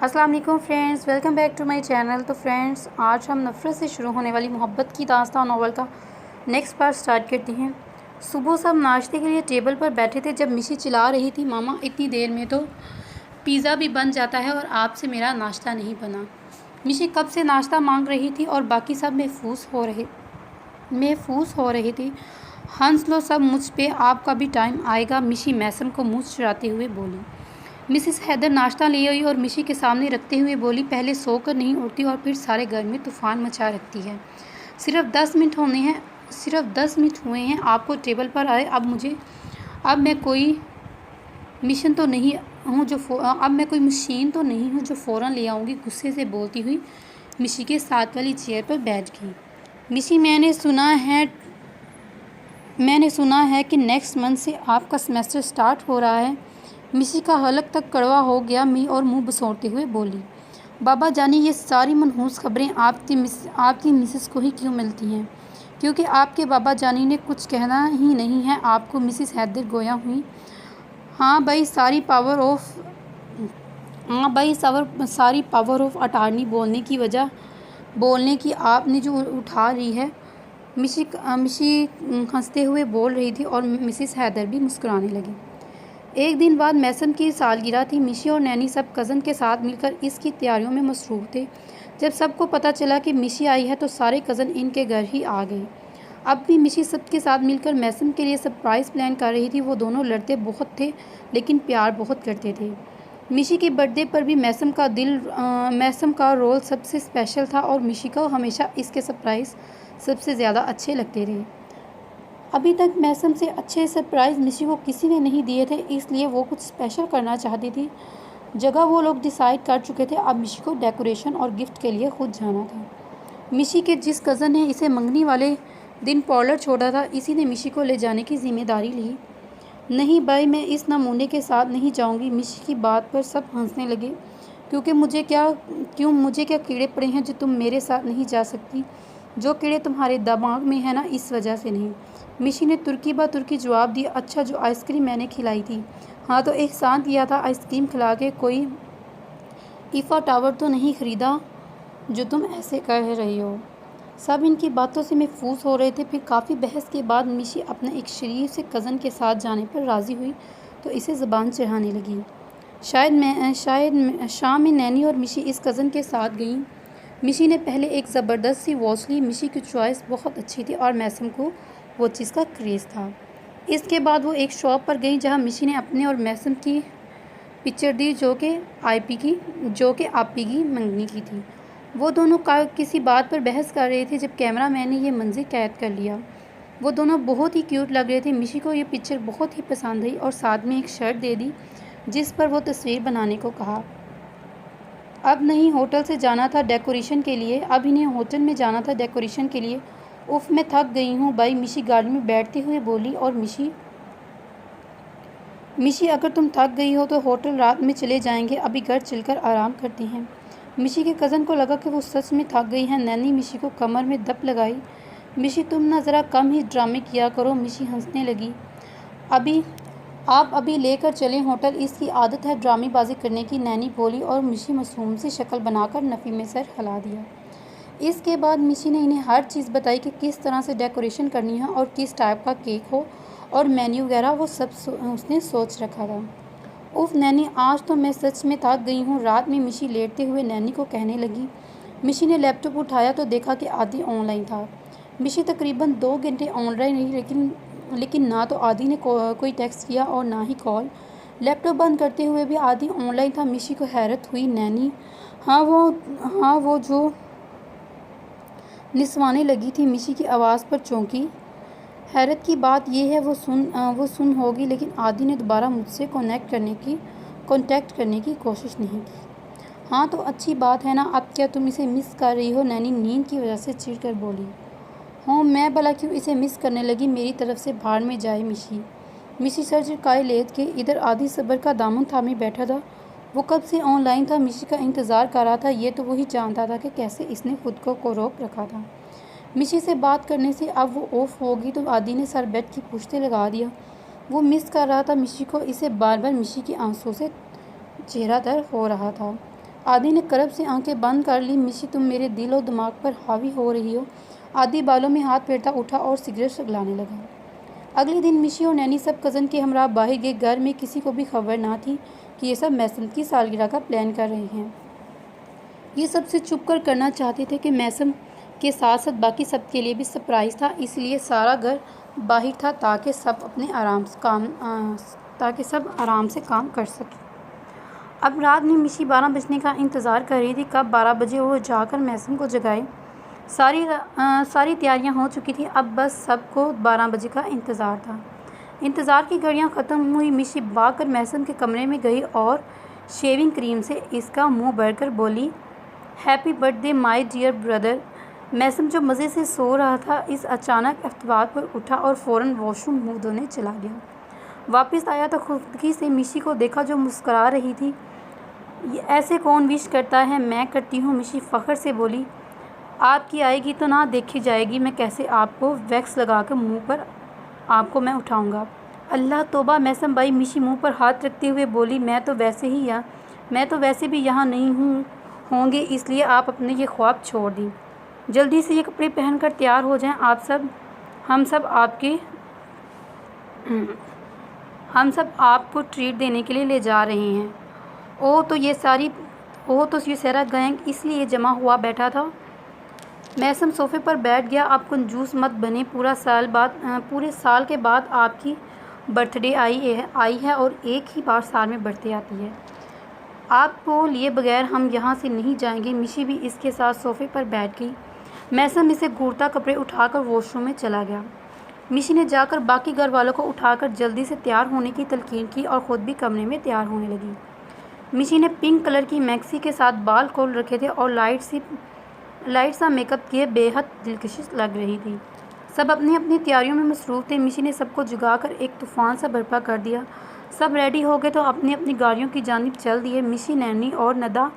अस्सलाम वालेकुम friends, welcome back to my channel. तो फ्रेंड्स, आज हम नफ़रत से शुरू होने वाली मोहब्बत की दास्तां नॉवल का नेक्स्ट पार्ट स्टार्ट करते हैं। सुबह सब नाश्ते के लिए टेबल पर बैठे थे जब मिशी चिल्ला रही थी, मामा इतनी देर में तो पिज़्ज़ा भी बन जाता है और आपसे मेरा नाश्ता नहीं बना। मिशी कब से नाश्ता मांग रही थी और बाकी सब महफूस हो रहे थे। हंस लो सब मुझ पे, आपका भी टाइम आएगा, मिशी मैसम को मुँह चुराते हुए बोली। मिसिस हैदर नाश्ता ले आई और मिशी के सामने रखते हुए बोली, पहले सोकर नहीं उठती और फिर सारे घर में तूफ़ान मचा रखती है। सिर्फ 10 मिनट हुए हैं आपको टेबल पर आए। अब मैं कोई मशीन तो नहीं हूँ जो फ़ौरन ले आऊँगी, गुस्से से बोलती हुई मिशी के साथ वाली चेयर पर बैठ गई। मिशी, मैंने सुना है कि नेक्स्ट मंथ से आपका सेमेस्टर स्टार्ट हो रहा है। मिशी का हलक तक कड़वा हो गया और मुंह बसोड़ते हुए बोली, बाबा जानी, ये सारी मनहूस खबरें आपकी मिसेस को ही क्यों मिलती हैं? क्योंकि आपके बाबा जानी ने कुछ कहना ही नहीं है आपको? मिसिस हैदर गोया हुई। हाँ भाई, सारी पावर ऑफ अटॉर्नी बोलने की आपने जो उठा ली है। मिशी हंसते हुए बोल रही थी और मिसिस हैदर भी मुस्कुराने लगी। एक दिन बाद मैसम की सालगिरह थी। मिशी और नैनी सब कज़न के साथ मिलकर इसकी तैयारियों में मसरूफ़ थे। जब सबको पता चला कि मिशी आई है तो सारे कज़न इनके घर ही आ गए। अब भी मिशी सबके साथ मिलकर मैसम के लिए सरप्राइज़ प्लान कर रही थी। वो दोनों लड़ते बहुत थे लेकिन प्यार बहुत करते थे। मिशी के बर्थडे पर भी मैसम का रोल सबसे स्पेशल था और मिशी को हमेशा इसके सरप्राइज़ सबसे ज़्यादा अच्छे लगते थे। अभी तक मैसम से अच्छे सरप्राइज़ मिशी को किसी ने नहीं दिए थे, इसलिए वो कुछ स्पेशल करना चाहती थी। जगह वो लोग डिसाइड कर चुके थे। अब मिशी को डेकोरेशन और गिफ्ट के लिए खुद जाना था। मिशी के जिस कज़न ने इसे मंगनी वाले दिन पार्लर छोड़ा था, इसी ने मिशी को ले जाने की जिम्मेदारी ली। नहीं भाई, मैं इस नमूने के साथ नहीं जाऊंगी। मिशी की बात पर सब हंसने लगे। मुझे क्या कीड़े पड़े हैं जो तुम मेरे साथ नहीं जा सकती? जो कीड़े तुम्हारे दिमाग में है ना, इस वजह से नहीं। मिशी ने तुर्की बा तुर्की जवाब दिया। अच्छा, जो आइसक्रीम मैंने खिलाई थी? हाँ, तो एहसान किया था आइसक्रीम खिला के। कोई ईफा टावर तो नहीं ख़रीदा जो तुम ऐसे कह रही हो। सब इनकी बातों से महफूज हो रहे थे। फिर काफ़ी बहस के बाद मिशी अपने एक शरीफ से कज़न के साथ जाने पर राज़ी हुई तो इसे ज़बान चढ़ाने लगी। शाम में नैनी और मिशी इस कज़न के साथ गई। मिशी ने पहले एक ज़बरदस्त सी वॉच ली। मिशी की चॉइस बहुत अच्छी थी और मैसम को वो चीज़ का क्रेज़ था। इसके बाद वो एक शॉप पर गई जहाँ मिशी ने अपने और मैसम की पिक्चर दी जो कि आपी की मंगनी की थी। वो दोनों किसी बात पर बहस कर रहे थे जब कैमरामैन ने ये मंजर कैद कर लिया। वो दोनों बहुत ही क्यूट लग रहे थे। मिशी को ये पिक्चर बहुत ही पसंद आई और साथ में एक शर्ट दे दी जिस पर वो तस्वीर बनाने को कहा। अब इन्हें होटल में जाना था डेकोरेशन के लिए। उफ, मैं थक गई हूँ भाई, मिशी गाड़ी में बैठते हुए बोली। और मिशी, अगर तुम थक गई हो तो होटल रात में चले जाएंगे, अभी घर चलकर आराम करते हैं। मिशी के कज़न को लगा कि वो सच में थक गई हैं। नैनी मिशी को कमर में दप लगाई। मिशी, तुम ना ज़रा कम ही ड्रामे किया करो। मिशी हंसने लगी। आप अभी लेकर चलें होटल, इसकी आदत है ड्रामेबाजी करने की, नैनी बोली। और मिशी मासूम सी शक्ल बनाकर नफ़ी में सर हिला दिया। इसके बाद मिशी ने इन्हें हर चीज़ बताई कि किस तरह से डेकोरेशन करनी है और किस टाइप का केक हो और मेन्यू वगैरह वो सब उसने सोच रखा था। उफ नैनी, आज तो मैं सच में थक गई हूँ। रात में मिशी लेटते हुए नैनी को कहने लगी। मिशी ने लैपटॉप उठाया तो देखा कि आदि ऑनलाइन था। मिशी तकरीबन 2 घंटे ऑनलाइन रही लेकिन ना तो आदि ने कोई टेक्स्ट किया और ना ही कॉल। लैपटॉप बंद करते हुए भी आदि ऑनलाइन था। मिशी को हैरत हुई। नैनी, हाँ वो जो निसवाने लगी थी। मिशी की आवाज़ पर चौंकी। हैरत की बात यह है वो सुन होगी, लेकिन आदि ने दोबारा मुझसे कांटेक्ट करने की कोशिश नहीं की। हाँ तो अच्छी बात है ना। अब क्या तुम इसे मिस कर रही हो? नैनी नींद की वजह से चिढ़कर बोली। हाँ, मैं भला क्यों इसे मिस करने लगी? मेरी तरफ से भाड़ में जाए मिशी सर झुकाए लेट के इधर आदि सब्र का दामन थामे बैठा था। वो कब से ऑनलाइन था, मिशी का इंतज़ार कर रहा था। ये तो वही जानता था कि कैसे इसने खुद को रोक रखा था। मिशी से बात करने से अब वो ऑफ होगी तो आदि ने सर बेड की पुश्ते लगा दिया। वो मिस कर रहा था मिशी को। इसे बार बार मिशी की आंसू से चेहरा तर हो रहा था। आदि ने करब से आंखें बंद कर ली। मिशी, तुम मेरे दिल और दिमाग पर हावी हो रही हो। आदि बालों में हाथ फेरता उठा और सिगरेट सगलाने लगा। अगले दिन मिशी और नैनी सब कज़न के हमरा बाहर गए। घर में किसी को भी खबर ना थी कि ये सब मैसम की सालगिरह का प्लान कर रहे हैं। ये सबसे छुप कर करना चाहते थे कि मैसम के साथ साथ बाकी सब के लिए भी सरप्राइज़ था, इसलिए सारा घर बाहर था ताकि सब आराम से काम कर सकें। अब रात में मिशी 12 बजने का इंतज़ार कर रही थी, कब 12 बजे वो जाकर मैसम को जगाए। सारी तैयारियां हो चुकी थी, अब बस सबको 12 बजे का इंतज़ार था। इंतज़ार की घड़ियां ख़त्म हुई। मिशी भाग कर मैसम के कमरे में गई और शेविंग क्रीम से इसका मुंह भरकर बोली, happy birthday my dear brother. Maisam जो मज़े से सो रहा था, इस अचानक इत्तेफाक पर उठा और फ़ौरन वॉशरूम मुँह धोने चला गया। वापस आया तो खुदकी से मिशी को देखा जो मुस्कुरा रही थी। ये ऐसे कौन विश करता है? मैं करती हूँ, मिशी फ़ख्र से बोली। आपकी आएगी तो ना देखी जाएगी मैं कैसे आपको वैक्स लगाकर मुंह पर आपको मैं उठाऊंगा। अल्लाह तौबा मैसम भाई, मिशी मुंह पर हाथ रखते हुए बोली। मैं तो वैसे भी यहाँ नहीं होंगे, इसलिए आप अपने ये ख्वाब छोड़ दी। जल्दी से ये कपड़े पहनकर तैयार हो जाएं। हम सब आपको ट्रीट देने के लिए ले जा रहे हैं। ओह तो ये सारा गैंग इसलिए जमा हुआ बैठा था। मैसम सोफे पर बैठ गया। आप कंजूस मत बने, पूरे साल के बाद आपकी बर्थडे आई है और एक ही बार साल में बर्थडे आती है। आपको लिए बगैर हम यहाँ से नहीं जाएंगे। मिशी भी इसके साथ सोफे पर बैठ गई। मैसम इसे घूरता कपड़े उठाकर वॉशरूम में चला गया। मिशी ने जाकर बाकी घर वालों को उठाकर जल्दी से तैयार होने की तलकीन की और ख़ुद भी कमरे में तैयार होने लगी। मिशी ने पिंक कलर की मैक्सी के साथ बाल खोल रखे थे और लाइट सा मेकअप किए बेहद दिलकश लग रही थी। सब अपनी अपनी तैयारियों में मसरूफ़ थे। मिशी ने सबको जगाकर एक तूफ़ान सा बर्पा कर दिया। सब रेडी हो गए तो अपनी अपनी गाड़ियों की जानिब चल दिए। मिशी, नैनी और नदा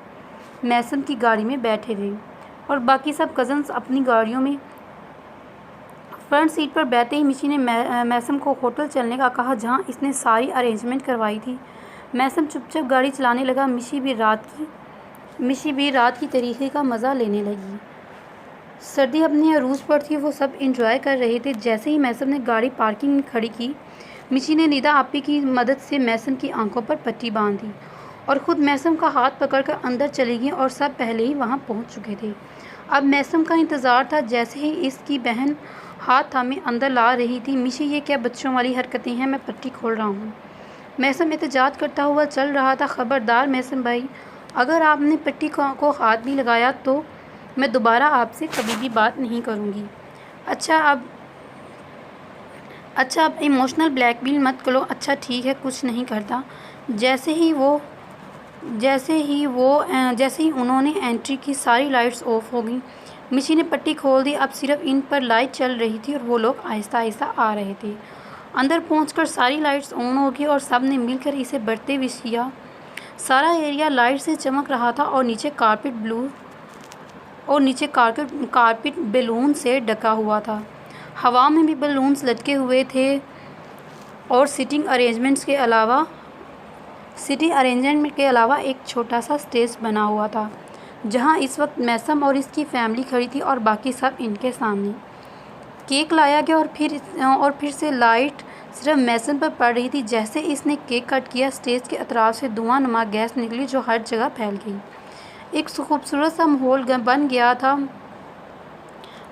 मैसम की गाड़ी में बैठे थे और बाकी सब कज़न्स अपनी गाड़ियों में। फ्रंट सीट पर बैठते ही मिशी ने मैसम को होटल चलने का कहा जहां इसने सारी अरेंजमेंट करवाई थी। मैसम चुपचाप गाड़ी चलाने लगा। मिशी भी रात की तरीक़े का मज़ा लेने लगी। सर्दी अपनी अरूज पर थी, वो सब एंजॉय कर रहे थे। जैसे ही मैसम ने गाड़ी पार्किंग में खड़ी की, मिशी ने निदा आपी की मदद से मैसम की आंखों पर पट्टी बांध दी और ख़ुद मैसम का हाथ पकड़कर अंदर चली गई और सब पहले ही वहां पहुंच चुके थे। अब मैसम का इंतज़ार था। जैसे ही इसकी बहन हाथ थामे अंदर ला रही थी, मिशी, ये क्या बच्चों वाली हरकतें हैं, मैं पट्टी खोल रहा हूँ। मैसम एहतजाज करता हुआ चल रहा था। ख़बरदार मैसम भाई, अगर आपने पट्टी को हाथ भी लगाया तो मैं दोबारा आपसे कभी भी बात नहीं करूँगी। अच्छा अब इमोशनल ब्लैकमेल मत करो। अच्छा ठीक है, कुछ नहीं करता। जैसे ही उन्होंने एंट्री की, सारी लाइट्स ऑफ हो गई। मिशी ने पट्टी खोल दी। अब सिर्फ इन पर लाइट चल रही थी और वो लोग आहिस्ता आहिस्ता आ रहे थे। अंदर पहुंचकर सारी लाइट्स ऑन हो गई और सब ने मिलकर इसे बढ़ते विश किया। सारा एरिया लाइट से चमक रहा था और नीचे कारपेट बैलून से ढका हुआ था। हवा में भी बैलून्स लटके हुए थे और सिटिंग अरेंजमेंट के अलावा एक छोटा सा स्टेज बना हुआ था जहां इस वक्त मैसम और इसकी फैमिली खड़ी थी और बाकी सब इनके सामने। केक लाया गया और फिर से लाइट सिर्फ मैसम पर पड़ रही थी। जैसे इसने केक कट किया, स्टेज के अतराफ से धुआं नुमा गैस निकली जो हर जगह फैल गई। एक खूबसूरत सा माहौल बन गया था।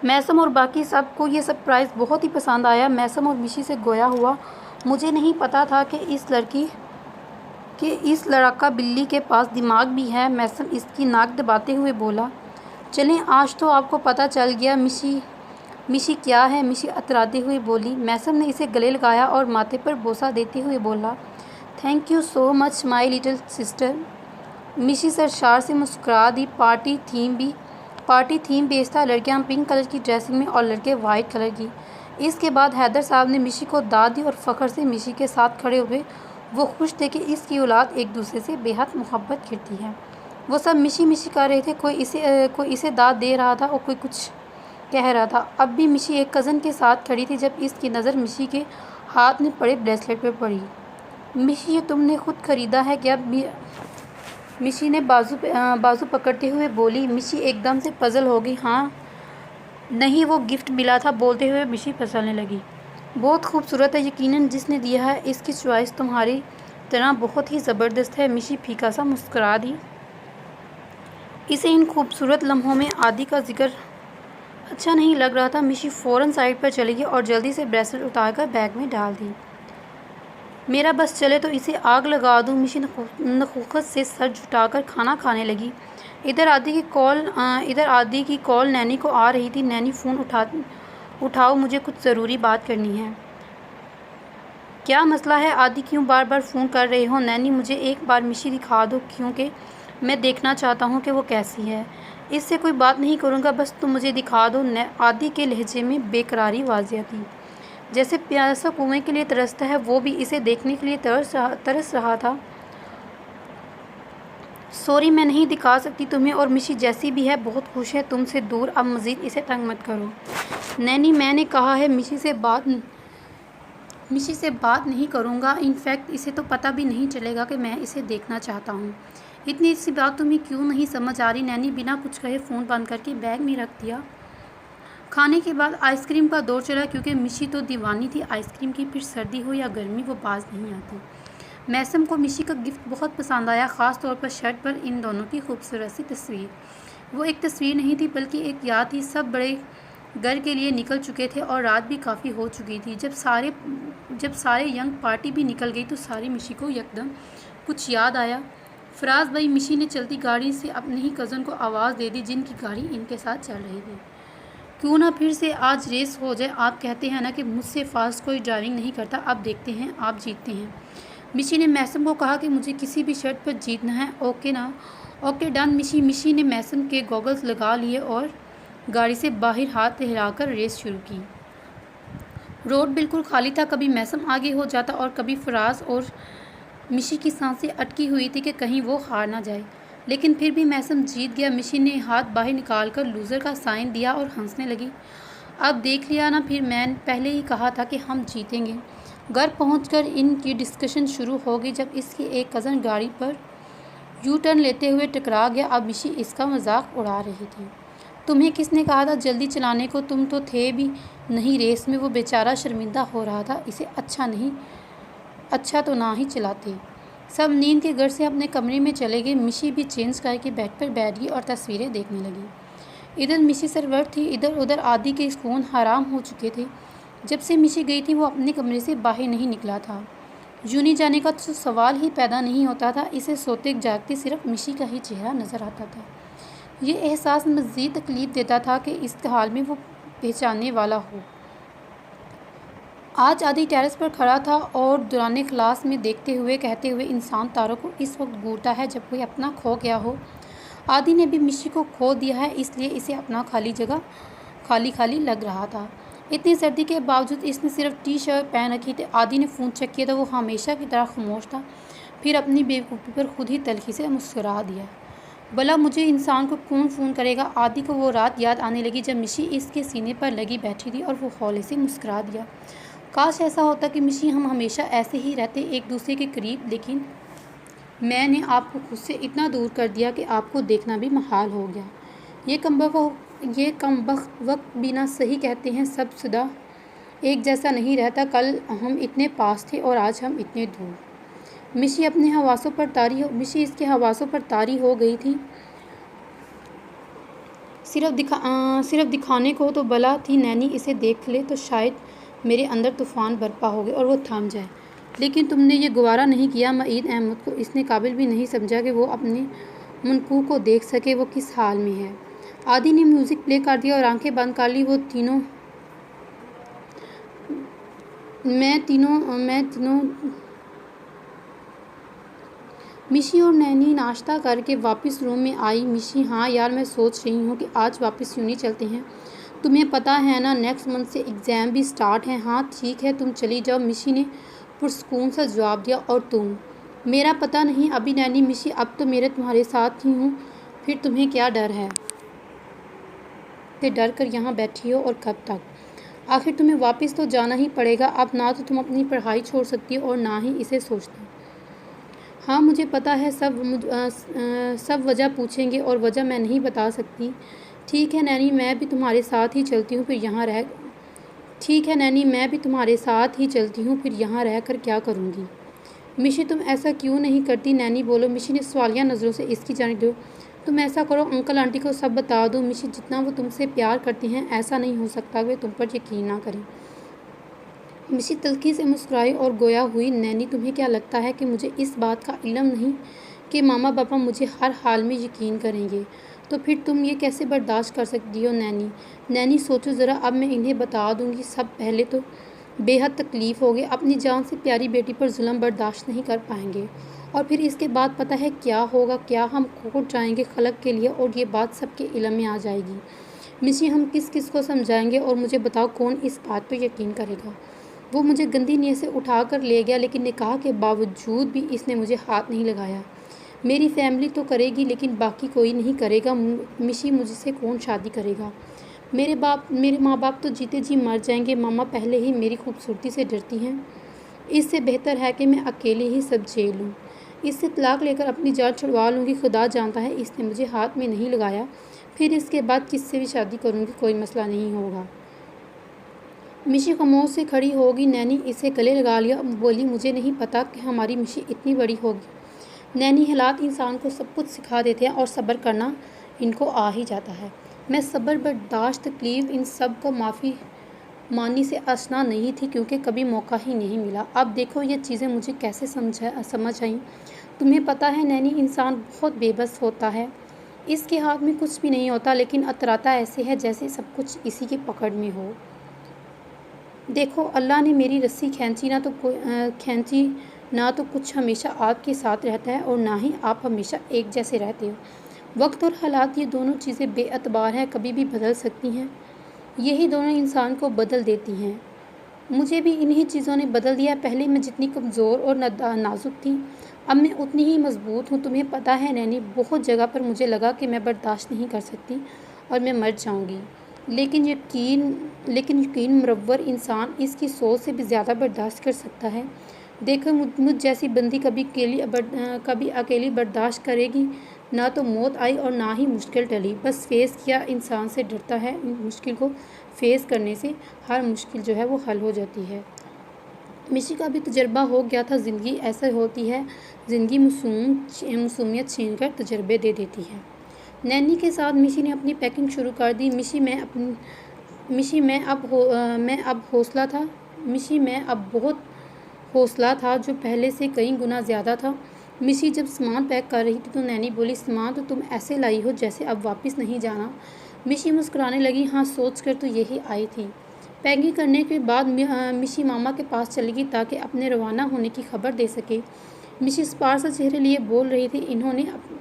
मैसम और बाकी सब को ये सरप्राइज़ बहुत ही पसंद आया। मैसम और मिशी से गोया हुआ, मुझे नहीं पता था कि इस लड़का बिल्ली के पास दिमाग भी है। मैसम इसकी नाक दबाते हुए बोला। चलें, आज तो आपको पता चल गया। मिशी क्या है? मिशी अतराते हुए बोली। मैसम ने इसे गले लगाया और माथे पर बोसा देते हुए बोला, thank you so much my little sister. मिशी सरशार से मुस्कुरा दी। पार्टी थीम बेस था। लड़कियां पिंक कलर की ड्रेसिंग में और लड़के वाइट कलर की। इसके बाद हैदर साहब ने मिशी को दाद दी और फ़ख्र से मिशी के साथ खड़े हुए। वो खुश थे कि इसकी औलाद एक दूसरे से बेहद मोहब्बत करती है। वो सब मिशी कर रहे थे। कोई इसे दाद दे रहा था और कोई कुछ कह रहा था। अब भी मिशी एक कज़न के साथ खड़ी थी जब इसकी नज़र मिशी के हाथ में पड़े ब्रेसलेट पर पड़ी। मिशी, ये तुमने खुद ख़रीदा है क्या? मिशी ने बाजू पकड़ते हुए बोली। मिशी एकदम से पजल हो गई। हाँ नहीं, वो गिफ्ट मिला था, बोलते हुए मिशी फिसलने लगी। बहुत खूबसूरत है, यकीनन जिसने दिया है इसकी चॉइस तुम्हारी तरह बहुत ही ज़बरदस्त है। मिशी फीका सा मुस्कुरा दी। इसे इन खूबसूरत लम्हों में आदि का जिक्र अच्छा नहीं लग रहा था। मिशी फ़ौरन साइड पर चली गई और जल्दी से ब्रेसलेट उतारकर बैग में डाल दी। मेरा बस चले तो इसे आग लगा दूँ। मिशी नखुखत से सर झुकाकर खाना खाने लगी। इधर आदि की कॉल नैनी को आ रही थी। नैनी, फ़ोन उठाओ, मुझे कुछ ज़रूरी बात करनी है। क्या मसला है आदि, क्यों बार बार फ़ोन कर रहे हो? नैनी, मुझे एक बार मिशी दिखा दो, क्योंकि मैं देखना चाहता हूँ कि वो कैसी है। इससे कोई बात नहीं करूँगा, बस तुम मुझे दिखा दो। आदि के लहजे में बेकरारी वाज़िया थी। जैसे प्यासा कुएं के लिए तरसता है, वो भी इसे देखने के लिए तरस रहा था। सॉरी, मैं नहीं दिखा सकती तुम्हें, और मिशी जैसी भी है बहुत खुश है तुमसे दूर। अब मज़ीद इसे तंग मत करो। नैनी, मैंने कहा है मिशी से बात नहीं करूँगा। इनफैक्ट इसे तो पता भी नहीं चलेगा कि मैं इसे देखना चाहता हूँ। इतनी सी बात तुम्हें क्यों नहीं समझ आ रही? नैनी बिना कुछ कहे फ़ोन बंद करके बैग में रख दिया। खाने के बाद आइसक्रीम का दौर चला, क्योंकि मिशी तो दीवानी थी आइसक्रीम की। फिर सर्दी हो या गर्मी, वो बाज नहीं आती। मैसम को मिशी का गिफ्ट बहुत पसंद आया, ख़ास तौर पर शर्ट पर इन दोनों की खूबसूरत सी तस्वीर। वो एक तस्वीर नहीं थी बल्कि एक याद थी। सब बड़े घर के लिए निकल चुके थे और रात भी काफ़ी हो चुकी थी। जब सारे यंग पार्टी भी निकल गई तो सारी मिशी को यकदम कुछ याद आया। फराज भाई, मिशी ने चलती गाड़ी से अपने ही कज़न को आवाज़ दे दी, जिनकी गाड़ी इनके साथ चल रही थी। क्यों ना फिर से आज रेस हो जाए? आप कहते हैं ना कि मुझसे फास्ट कोई ड्राइविंग नहीं करता। अब देखते हैं आप जीतते हैं। मिशी ने मैसम को कहा कि मुझे किसी भी शर्त पर जीतना है। ओके ना? Okay done. मिशी ने मैसम के गॉगल्स लगा लिए और गाड़ी से बाहर हाथ हिलाकर रेस शुरू की। रोड बिल्कुल खाली था। कभी मैसम आगे हो जाता और कभी फराज, और मिशी की सांसें अटकी हुई थी कि कहीं वो हार ना जाए। लेकिन फिर भी मैसम जीत गया। मिशी ने हाथ बाहर निकालकर लूज़र का साइन दिया और हंसने लगी। अब देख लिया ना, फिर मैं पहले ही कहा था कि हम जीतेंगे। घर पहुंचकर इनकी डिस्कशन शुरू हो गई जब इसकी एक कज़न गाड़ी पर यू टर्न लेते हुए टकरा गया। अब मिशी इसका मजाक उड़ा रही थी। तुम्हें किसने कहा था जल्दी चलाने को? तुम तो थे भी नहीं रेस में। वो बेचारा शर्मिंदा हो रहा था। इसे अच्छा तो ना ही चलाते। सब नींद के घर से अपने कमरे में चले गए। मिशी भी चेंज करके बेड पर बैठ गई और तस्वीरें देखने लगी। इधर मिशी सरवर थी, इधर उधर आदि के सुकून हराम हो चुके थे। जब से मिशी गई थी वो अपने कमरे से बाहर नहीं निकला था। यूनी जाने का तो सवाल ही पैदा नहीं होता था। इसे सोते जागते सिर्फ मिशी का ही चेहरा नज़र आता था। ये एहसास मज़ीद तकलीफ़ देता था कि इस हाल में वो पहचानने वाला हो। आज आदि टेरेस पर खड़ा था और दौरान क्लास में देखते हुए कहते हुए, इंसान तारों को इस वक्त घूरता है जब कोई अपना खो गया हो। आदि ने भी मिशी को खो दिया है, इसलिए इसे अपना खाली जगह खाली लग रहा था। इतनी सर्दी के बावजूद इसने सिर्फ टी शर्ट पहन रखी थी। आदि ने फ़ोन चेक किया था, वो हमेशा की तरह खामोश था। फिर अपनी बेवकूफ़ी पर खुद ही तल्खी से मुस्कुरा दिया। भला मुझे इंसान को कौन फ़ोन करेगा? आदि को वो रात याद आने लगी जब मिशी इसके सीने पर लगी बैठी थी और वो हौले से मुस्कुरा दिया। काश ऐसा होता कि मिशी हम हमेशा ऐसे ही रहते, एक दूसरे के करीब, लेकिन मैंने आपको खुद से इतना दूर कर दिया कि आपको देखना भी महाल हो गया। ये कमबख्त वक्त बिना सही कहते हैं, सब सदा एक जैसा नहीं रहता। कल हम इतने पास थे और आज हम इतने दूर। मिशी इसके हवासों पर तारी हो गई थी। सिर्फ दिखाने को तो भला थी। नैनी इसे देख ले तो शायद मेरे अंदर तूफ़ान बरपा हो गया और वो थम जाए। लेकिन तुमने ये गवारा नहीं किया। मईद अहमद को इसने काबिल भी नहीं समझा कि वो अपने मुनकू को देख सके वो किस हाल में है। आदि ने म्यूज़िक प्ले कर दिया और आंखें बंद कर ली। वो तीनों मिशी और नैनी नाश्ता करके वापस रूम में आई। मिशी, हाँ यार, मैं सोच रही हूँ कि आज वापस यूं नहीं चलते हैं। तुम्हें पता है ना नेक्स्ट मंथ से एग्ज़ाम भी स्टार्ट हैं। हाँ ठीक है, तुम चली जाओ, मिशी ने पुरसकून सा जवाब दिया। और तुम? मेरा पता नहीं अभी नैनी। मिशी, अब तो मेरे तुम्हारे साथ ही हूँ, फिर तुम्हें क्या डर है? डर कर यहाँ बैठी हो, और कब तक? आखिर तुम्हें वापस तो जाना ही पड़ेगा। अब ना तो तुम अपनी पढ़ाई छोड़ सकती हो और ना ही इसे सोचती। हाँ मुझे पता है, सब वजह पूछेंगे और वजह मैं नहीं बता सकती। ठीक है नैनी, मैं भी तुम्हारे साथ ही चलती हूँ, फिर यहाँ रह ठीक है नैनी, मैं भी तुम्हारे साथ ही चलती हूँ, फिर यहाँ रह कर क्या करूँगी। मिशी तुम ऐसा क्यों नहीं करती, नैनी बोलो। मिशी ने सवालिया नज़रों से इसकी जानिब दो। तुम ऐसा करो, अंकल आंटी को सब बता दो। मिशी, जितना वो तुमसे प्यार करती हैं ऐसा नहीं हो सकता वे तुम पर यकीन ना करें। मिशी तल्खी से मुस्कुराई और गोया हुई, नैनी तुम्हें क्या लगता है कि मुझे इस बात का इल्म नहीं कि मामा पापा मुझे हर हाल में यकीन करेंगे? तो फिर तुम ये कैसे बर्दाश्त कर सकती हो नैनी? नैनी सोचो ज़रा, अब मैं इन्हें बता दूंगी सब। पहले तो बेहद तकलीफ़ होगी, अपनी जान से प्यारी बेटी पर जुल्म बर्दाश्त नहीं कर पाएंगे, और फिर इसके बाद पता है क्या होगा, क्या हम कोर्ट जाएंगे खलक के लिए और ये बात सबके इल्म में आ जाएगी। मिशी, हम किस किस को समझाएंगे, और मुझे बताओ कौन इस बात पर यकीन करेगा? वो मुझे गंदी नीयत से उठा कर ले गया, लेकिन निकाह के बावजूद भी इसने मुझे हाथ नहीं लगाया। मेरी फैमिली तो करेगी लेकिन बाकी कोई नहीं करेगा। मिशी, मुझसे कौन शादी करेगा? मेरे माँ बाप तो जीते जी मर जाएंगे। मामा पहले ही मेरी खूबसूरती से डरती हैं। इससे बेहतर है कि मैं अकेले ही सब झेल लूँ। इससे तलाक लेकर अपनी जान छुड़वा लूँगी। खुदा जानता है इसने मुझे हाथ में नहीं लगाया, फिर इसके बाद किससे भी शादी करूँगी, कोई मसला नहीं होगा। मिशी खामोश से खड़ी होगी। नैनी इसे गले लगा लिया, बोली मुझे नहीं पता कि हमारी मिशी इतनी बड़ी होगी। नैनी, हालात इंसान को सब कुछ सिखा देते हैं और सब्र करना इनको आ ही जाता है। मैं सब्र बर्दाश्त तकलीफ़ इन सब को माफ़ी मानी से आशना नहीं थी, क्योंकि कभी मौका ही नहीं मिला। अब देखो ये चीज़ें मुझे कैसे समझ आई। तुम्हें पता है नैनी, इंसान बहुत बेबस होता है। इसके हाथ में कुछ भी नहीं होता, लेकिन अतराता ऐसे है जैसे सब कुछ इसी की पकड़ में हो। देखो, अल्लाह ने मेरी रस्सी खींची ना तो कुछ हमेशा आपके साथ रहता है और ना ही आप हमेशा एक जैसे रहते हो। वक्त और हालात, ये दोनों चीज़ें बेअतबार हैं, कभी भी बदल सकती हैं। यही दोनों इंसान को बदल देती हैं। मुझे भी इन्हीं चीज़ों ने बदल दिया। पहले मैं जितनी कमज़ोर और नाजुक थी, अब मैं उतनी ही मजबूत हूँ। तुम्हें पता है नैनी, बहुत जगह पर मुझे लगा कि मैं बर्दाश्त नहीं कर सकती और मैं मर जाऊँगी, लेकिन यकीन मुरव्वर इंसान इसकी सोच से भी ज़्यादा बर्दाश्त कर सकता है। देखो, मुझ जैसी बंदी कभी अकेली बर्दाश्त करेगी? ना तो मौत आई और ना ही मुश्किल टली। बस फेस किया, इंसान से डरता है। मुश्किल को फेस करने से हर मुश्किल जो है वो हल हो जाती है। मिशी का भी तजर्बा हो गया था। ज़िंदगी ऐसे होती है, ज़िंदगी मासूमियत छीन कर तजर्बे दे देती है। नैनी के साथ मिशी ने अपनी पैकिंग शुरू कर दी। मिशी में अब बहुत हौसला था, जो पहले से कई गुना ज़्यादा था। मिशी जब सामान पैक कर रही थी तो नैनी बोली, सामान तो तुम ऐसे लाई हो जैसे अब वापस नहीं जाना। मिशी मुस्कुराने लगी, हाँ सोच कर तो यही आई थी। पैकिंग करने के बाद मिशी मामा के पास चली गई ताकि अपने रवाना होने की खबर दे सके। मिशी स्पार्सा चेहरे लिए बोल रही थी।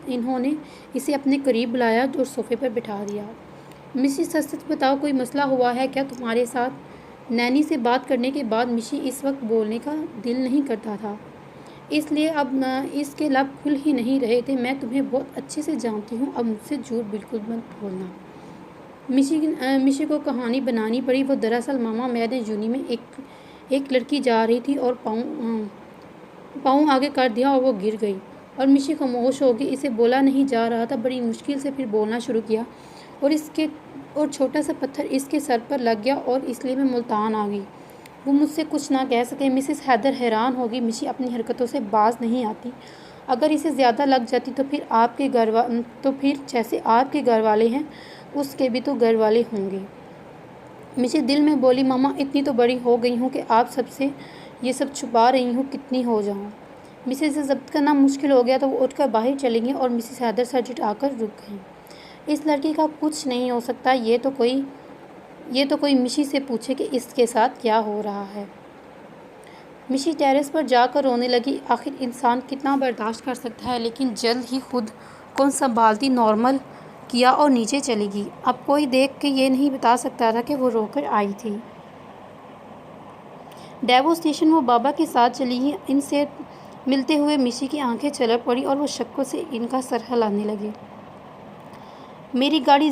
इन्होंने इसे अपने करीब बुलाया और सोफे पर बिठा दिया। मिशी, सच सच बताओ, कोई मसला हुआ है क्या तुम्हारे साथ? नैनी से बात करने के बाद मिशी इस वक्त बोलने का दिल नहीं करता था, इसलिए अब इसके लब खुल ही नहीं रहे थे। मैं तुम्हें बहुत अच्छे से जानती हूँ, अब मुझसे झूठ बिल्कुल मत बोलना। मिशी को कहानी बनानी पड़ी। वो दरअसल मामा मैंने जूनी में एक लड़की जा रही थी और पाँव आगे कर दिया और वो गिर गई, और मिशी खामोश हो गई। इसे बोला नहीं जा रहा था। बड़ी मुश्किल से फिर बोलना शुरू किया, और छोटा सा पत्थर इसके सर पर लग गया और इसलिए मैं मुल्तान आ गई। वो मुझसे कुछ ना कह सके। मिसेस हैदर हैरान होगी। मिशी अपनी हरकतों से बाज नहीं आती। अगर इसे ज़्यादा लग जाती तो फिर जैसे आपके घर वाले हैं उसके भी तो घर वाले होंगे। मिशी दिल में बोली, मामा इतनी तो बड़ी हो गई हूँ कि आप सबसे ये सब छुपा रही हूँ, कितनी हो जाऊँ। मिसेस से जब्त करना मुश्किल हो गया तो वो उठकर बाहर चली गई और मिसेस हैदर सर झुकाकर रुक गई। इस लड़की का कुछ नहीं हो सकता। ये तो कोई मिशी से पूछे कि इसके साथ क्या हो रहा है। मिशी टेरेस पर जाकर रोने लगी। आखिर इंसान कितना बर्दाश्त कर सकता है, लेकिन जल्द ही खुद को संभालती नॉर्मल किया और नीचे चली गई। अब कोई देख के ये नहीं बता सकता था कि वो रोकर आई थी। डेवो स्टेशन वो बाबा के साथ चली गई। इनसे मिलते हुए मिशी की आंखें चलक पड़ी और वो शक्कों से इनका सर हिलाने लगी। मेरी गुड़िया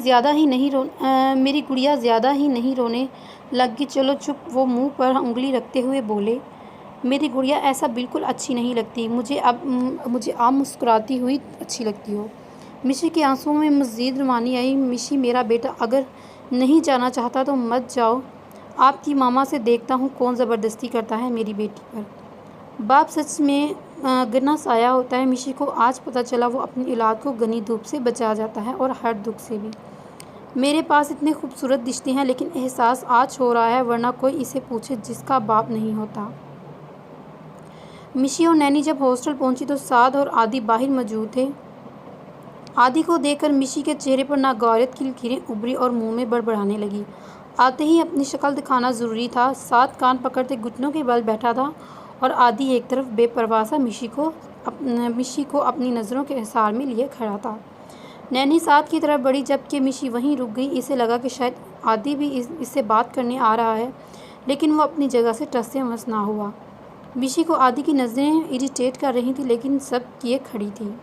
ज़्यादा ही नहीं रोने लग गई। चलो चुप। वो मुंह पर उंगली रखते हुए बोले, मेरी गुड़िया ऐसा बिल्कुल अच्छी नहीं लगती। मुझे आप मुस्कुराती हुई अच्छी लगती हो। मिशी के आंसुओं में मज़ीद रवानी आई। मिशी मेरा बेटा अगर नहीं जाना चाहता तो मत जाओ। आपकी मामा से देखता हूँ कौन ज़बरदस्ती करता है मेरी बेटी पर। बाप सच में घना साया होता है। मिशी को आज पता चला वो अपनी औलाद को घनी धूप से बचा जाता है और हर दुख से भी। मेरे पास इतने खूबसूरत रिश्ते हैं लेकिन एहसास आज हो रहा है वरना कोई इसे पूछे जिसका बाप नहीं होता। मिशी और नैनी जब हॉस्टल पहुंची तो साद और आदि बाहर मौजूद थे। आदि को देखकर मिशी के चेहरे पर नागौरत की लकीरें उभरी और मुंह में बड़बड़ाने लगी। आते ही अपनी शक्ल दिखाना ज़रूरी था। साद कान पकड़ते घुटनों के बल बैठा था और आदि एक तरफ बेपरवाह सा मिशी को अपनी नज़रों के हिसार में लिए खड़ा था। नैनी साद की तरफ बढ़ी जबकि मिशी वहीं रुक गई। इसे लगा कि शायद आदि भी इससे बात करने आ रहा है, लेकिन वो अपनी जगह से टस से मस ना हुआ। मिशी को आदि की नज़रें इरिटेट कर रही थी लेकिन सब किए खड़ी थी।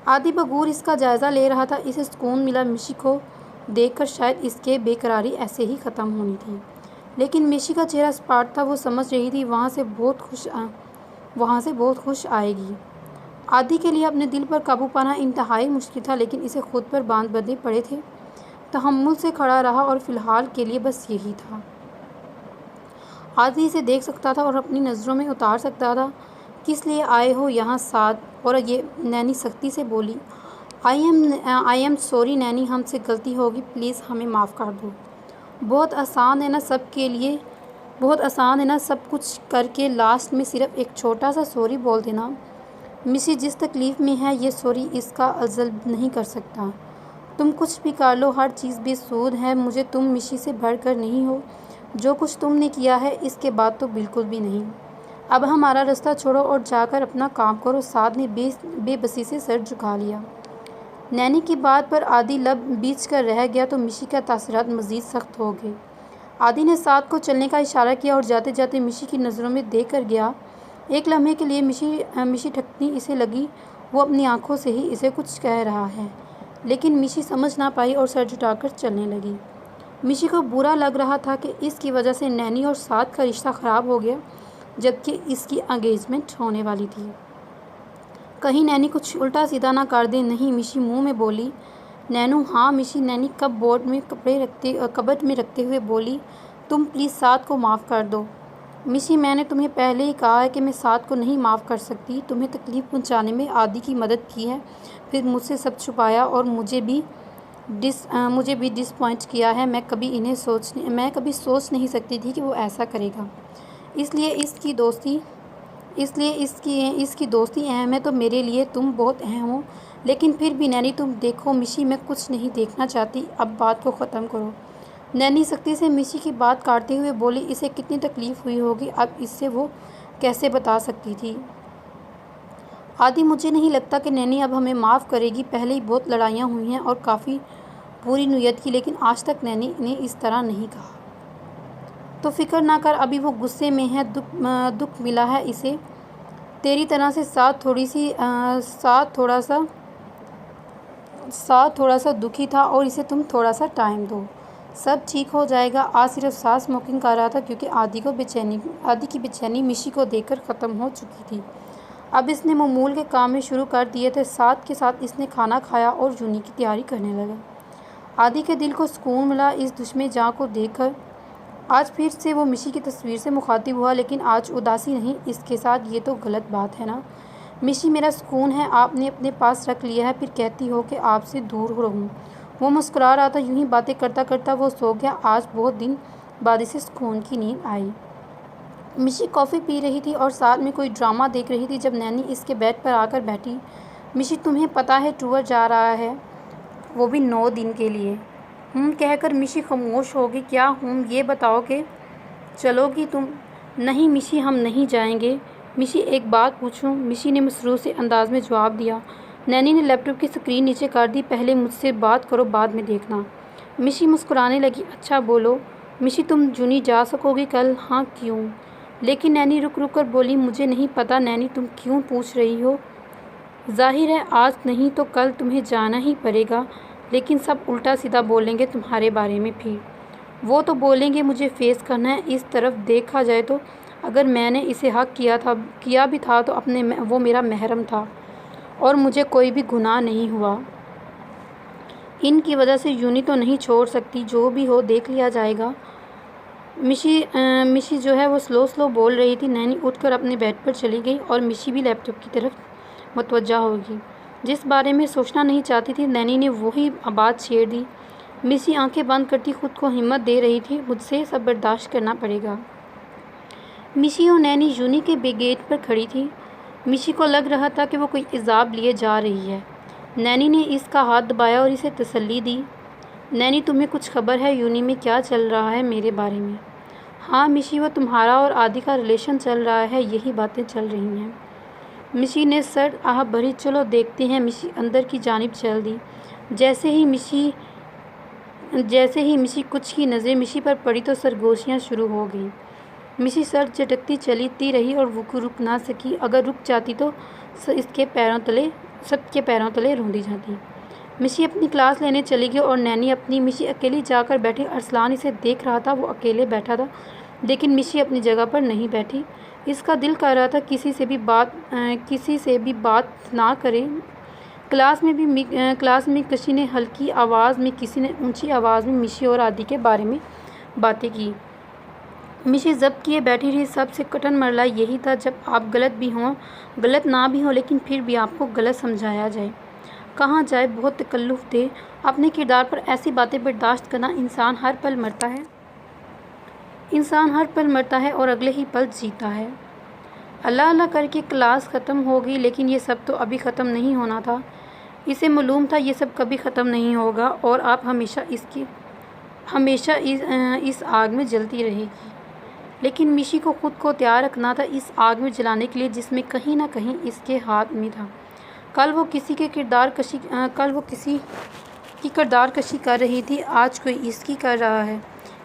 आदि बगूर इसका जायज़ा ले रहा था। इसे सुकून मिला मिशी को देखकर, शायद इसके बेकरारी ऐसे ही ख़त्म होनी थी। लेकिन मिशी का चेहरा स्पाट था। वो समझ रही थी वहाँ से बहुत खुश आएगी। आदि के लिए अपने दिल पर काबू पाना इंतहाई मुश्किल था, लेकिन इसे खुद पर बांध बंधे पड़े थे। तहम्मुल से खड़ा रहा और फ़िलहाल के लिए बस यही था। आदि इसे देख सकता था और अपनी नज़रों में उतार सकता था। किस लिए आए हो यहाँ साद? और ये नैनी सख्ती से बोली। आई एम सॉरी नैनी, हमसे गलती होगी, प्लीज़ हमें माफ़ कर दो। बहुत आसान है ना सब कुछ करके लास्ट में सिर्फ एक छोटा सा सॉरी बोल देना। मिशी जिस तकलीफ़ में है ये सॉरी इसका अज़ल नहीं कर सकता। तुम कुछ भी कर लो, हर चीज़ बेसूद है। मुझे तुम मिशी से बढ़कर नहीं हो। जो कुछ तुमने किया है इसके बाद तो बिल्कुल भी नहीं। अब हमारा रास्ता छोड़ो और जाकर अपना काम करो। साद ने बेबसी से सर झुका लिया। नैनी की बात पर आदि लब बीच कर रह गया तो मिशी का तासरात मज़ीद सख्त हो गए। आदि ने साद को चलने का इशारा किया और जाते जाते मिशी की नज़रों में देख कर गया। एक लम्हे के लिए मिशी ठकनी इसे लगी वो अपनी आंखों से ही इसे कुछ कह रहा है, लेकिन मिशी समझ ना पाई और सर झुकाकर चलने लगी। मिशी को बुरा लग रहा था कि इसकी वजह से नैनी और साद का रिश्ता ख़राब हो गया, जबकि इसकी एंगेजमेंट होने वाली थी। कहीं नैनी कुछ उल्टा सीधा ना कर दे। नहीं, मिशी मुंह में बोली। नैनू हाँ मिशी, नैनी कपबोर्ड में कबर्ड में रखते हुए बोली। तुम प्लीज़ साद को माफ़ कर दो। मिशी मुझे तुम्हें पहले ही कहा है कि मैं साद को नहीं माफ़ कर सकती। तुम्हें तकलीफ़ पहुंचाने में आदि की मदद की है, फिर मुझसे सब छुपाया और मुझे भी डिसपॉइंट किया है। मैं कभी सोच नहीं सकती थी कि वो ऐसा करेगा। इसलिए इसकी दोस्ती अहम है तो मेरे लिए तुम बहुत अहम हो। लेकिन फिर भी नैनी तुम देखो मिशी, मैं कुछ नहीं देखना चाहती, अब बात को ख़त्म करो। नैनी सख्ती से मिशी की बात काटते हुए बोली। इसे कितनी तकलीफ़ हुई होगी, अब इससे वो कैसे बता सकती थी। आदि मुझे नहीं लगता कि नैनी अब हमें माफ़ करेगी। पहले ही बहुत लड़ाइयाँ हुई हैं और काफ़ी बुरी नीयत की, लेकिन आज तक नैनी ने इस तरह नहीं कहा। तो फिक्र ना कर, अभी वो गुस्से में है, दुख मिला है इसे तेरी तरह से। साथ थोड़ा सा दुखी था और इसे तुम थोड़ा सा टाइम दो, सब ठीक हो जाएगा। आज सिर्फ सांस स्मोकिंग कर रहा था क्योंकि आदि की बेचैनी मिशी को देखकर ख़त्म हो चुकी थी। अब इसने मामूल के काम में शुरू कर दिए थे। साथ के साथ इसने खाना खाया और यूनी की तैयारी करने लगा। आदि के दिल को सुकून मिला इस दुश्मन जाँ को देखकर। आज फिर से वो मिशी की तस्वीर से मुखातिब हुआ, लेकिन आज उदासी नहीं इसके साथ। ये तो गलत बात है ना। मिशी मेरा सुकून है, आपने अपने पास रख लिया है, फिर कहती हो कि आपसे दूर रहूं। वो मुस्कुरा रहा था। यूं ही बातें करता करता वो सो गया। आज बहुत दिन बाद इसे सुकून की नींद आई। मिशी कॉफ़ी पी रही थी और साथ में कोई ड्रामा देख रही थी जब नैनी इसके बेड पर आकर बैठी। मिशी तुम्हें पता है टूर जा रहा है, वो भी 9 दिन के लिए। कहकर मिशी खामोश हो गई। क्या ये बताओ कि चलोगी तुम? नहीं मिशी, हम नहीं जाएंगे। मिशी एक बात पूछूं? मिशी ने मसरूफ़ से अंदाज में जवाब दिया। नैनी ने लैपटॉप की स्क्रीन नीचे कर दी। पहले मुझसे बात करो, बाद में देखना। मिशी मुस्कुराने लगी। अच्छा बोलो। मिशी तुम जूनी जा सकोगी कल? हाँ क्यों? लेकिन नैनी रुक कर बोली। मुझे नहीं पता नैनी, तुम क्यों पूछ रही हो? जाहिर है आज नहीं तो कल तुम्हें जाना ही पड़ेगा, लेकिन सब उल्टा सीधा बोलेंगे तुम्हारे बारे में। फिर वो तो बोलेंगे मुझे फेस करना है। इस तरफ देखा जाए तो अगर मैंने इसे हक किया भी था तो वो मेरा महरम था और मुझे कोई भी गुनाह नहीं हुआ। इनकी वजह से यूनी तो नहीं छोड़ सकती, जो भी हो देख लिया जाएगा। मिशी जो है वो स्लो बोल रही थी। नैनी उठकर अपने बेड पर चली गई और मिशी भी लैपटॉप की तरफ मुतवज्जा होगी। जिस बारे में सोचना नहीं चाहती थी, नैनी ने वही बात छेड़ दी। मिशी आंखें बंद करती खुद को हिम्मत दे रही थी, मुझसे सब बर्दाश्त करना पड़ेगा। मिशी और नैनी यूनी के गेट पर खड़ी थी। मिशी को लग रहा था कि वो कोई इज़ाब लिए जा रही है। नैनी ने इसका हाथ दबाया और इसे तसल्ली दी। नैनी, तुम्हें कुछ खबर है यूनी में क्या चल रहा है मेरे बारे में? हाँ मिशी, वो तुम्हारा और आदि का रिलेशन चल रहा है, यही बातें चल रही हैं। मिशी ने सर आह भरी। चलो देखते हैं। मिशी अंदर की जानिब चल दी। जैसे ही मिशी कुछ की नज़रें मिशी पर पड़ी तो सरगोशियाँ शुरू हो गईं। मिशी सर झटकती चलती रही और वो रुक ना सकी। अगर रुक जाती तो सबके पैरों तले रोंदी जाती। मिशी अपनी क्लास लेने चली गई और नैनी अपनी। मिशी अकेली जाकर बैठी। अरसलान इसे देख रहा था। वो अकेले बैठा था, लेकिन मिशी अपनी जगह पर नहीं बैठी। इसका दिल कर रहा था किसी से भी बात ना करे। क्लास में किसी ने हल्की आवाज़ में, किसी ने ऊंची आवाज़ में मिशी और आदि के बारे में बातें की। मिशी ज़ब्त किए बैठी रही। सबसे कठिन मरला यही था जब आप गलत ना भी हो, लेकिन फिर भी आपको गलत समझाया जाए। कहाँ जाए, बहुत तकल्लुफ़ थे। अपने किरदार पर ऐसी बातें बर्दाश्त करना। इंसान हर पल मरता है और अगले ही पल जीता है। अल्लाह अल्लाह करके क्लास ख़त्म हो गई, लेकिन ये सब तो अभी ख़त्म नहीं होना था। इसे मालूम था ये सब कभी ख़त्म नहीं होगा और आप हमेशा इस आग में जलती रहेगी। लेकिन मिशी को खुद को तैयार रखना था इस आग में जलाने के लिए जिसमें कहीं ना कहीं इसके हाथ में था। कल वो किसी की किरदार कशी कर रही थी, आज कोई इसकी कर रहा है।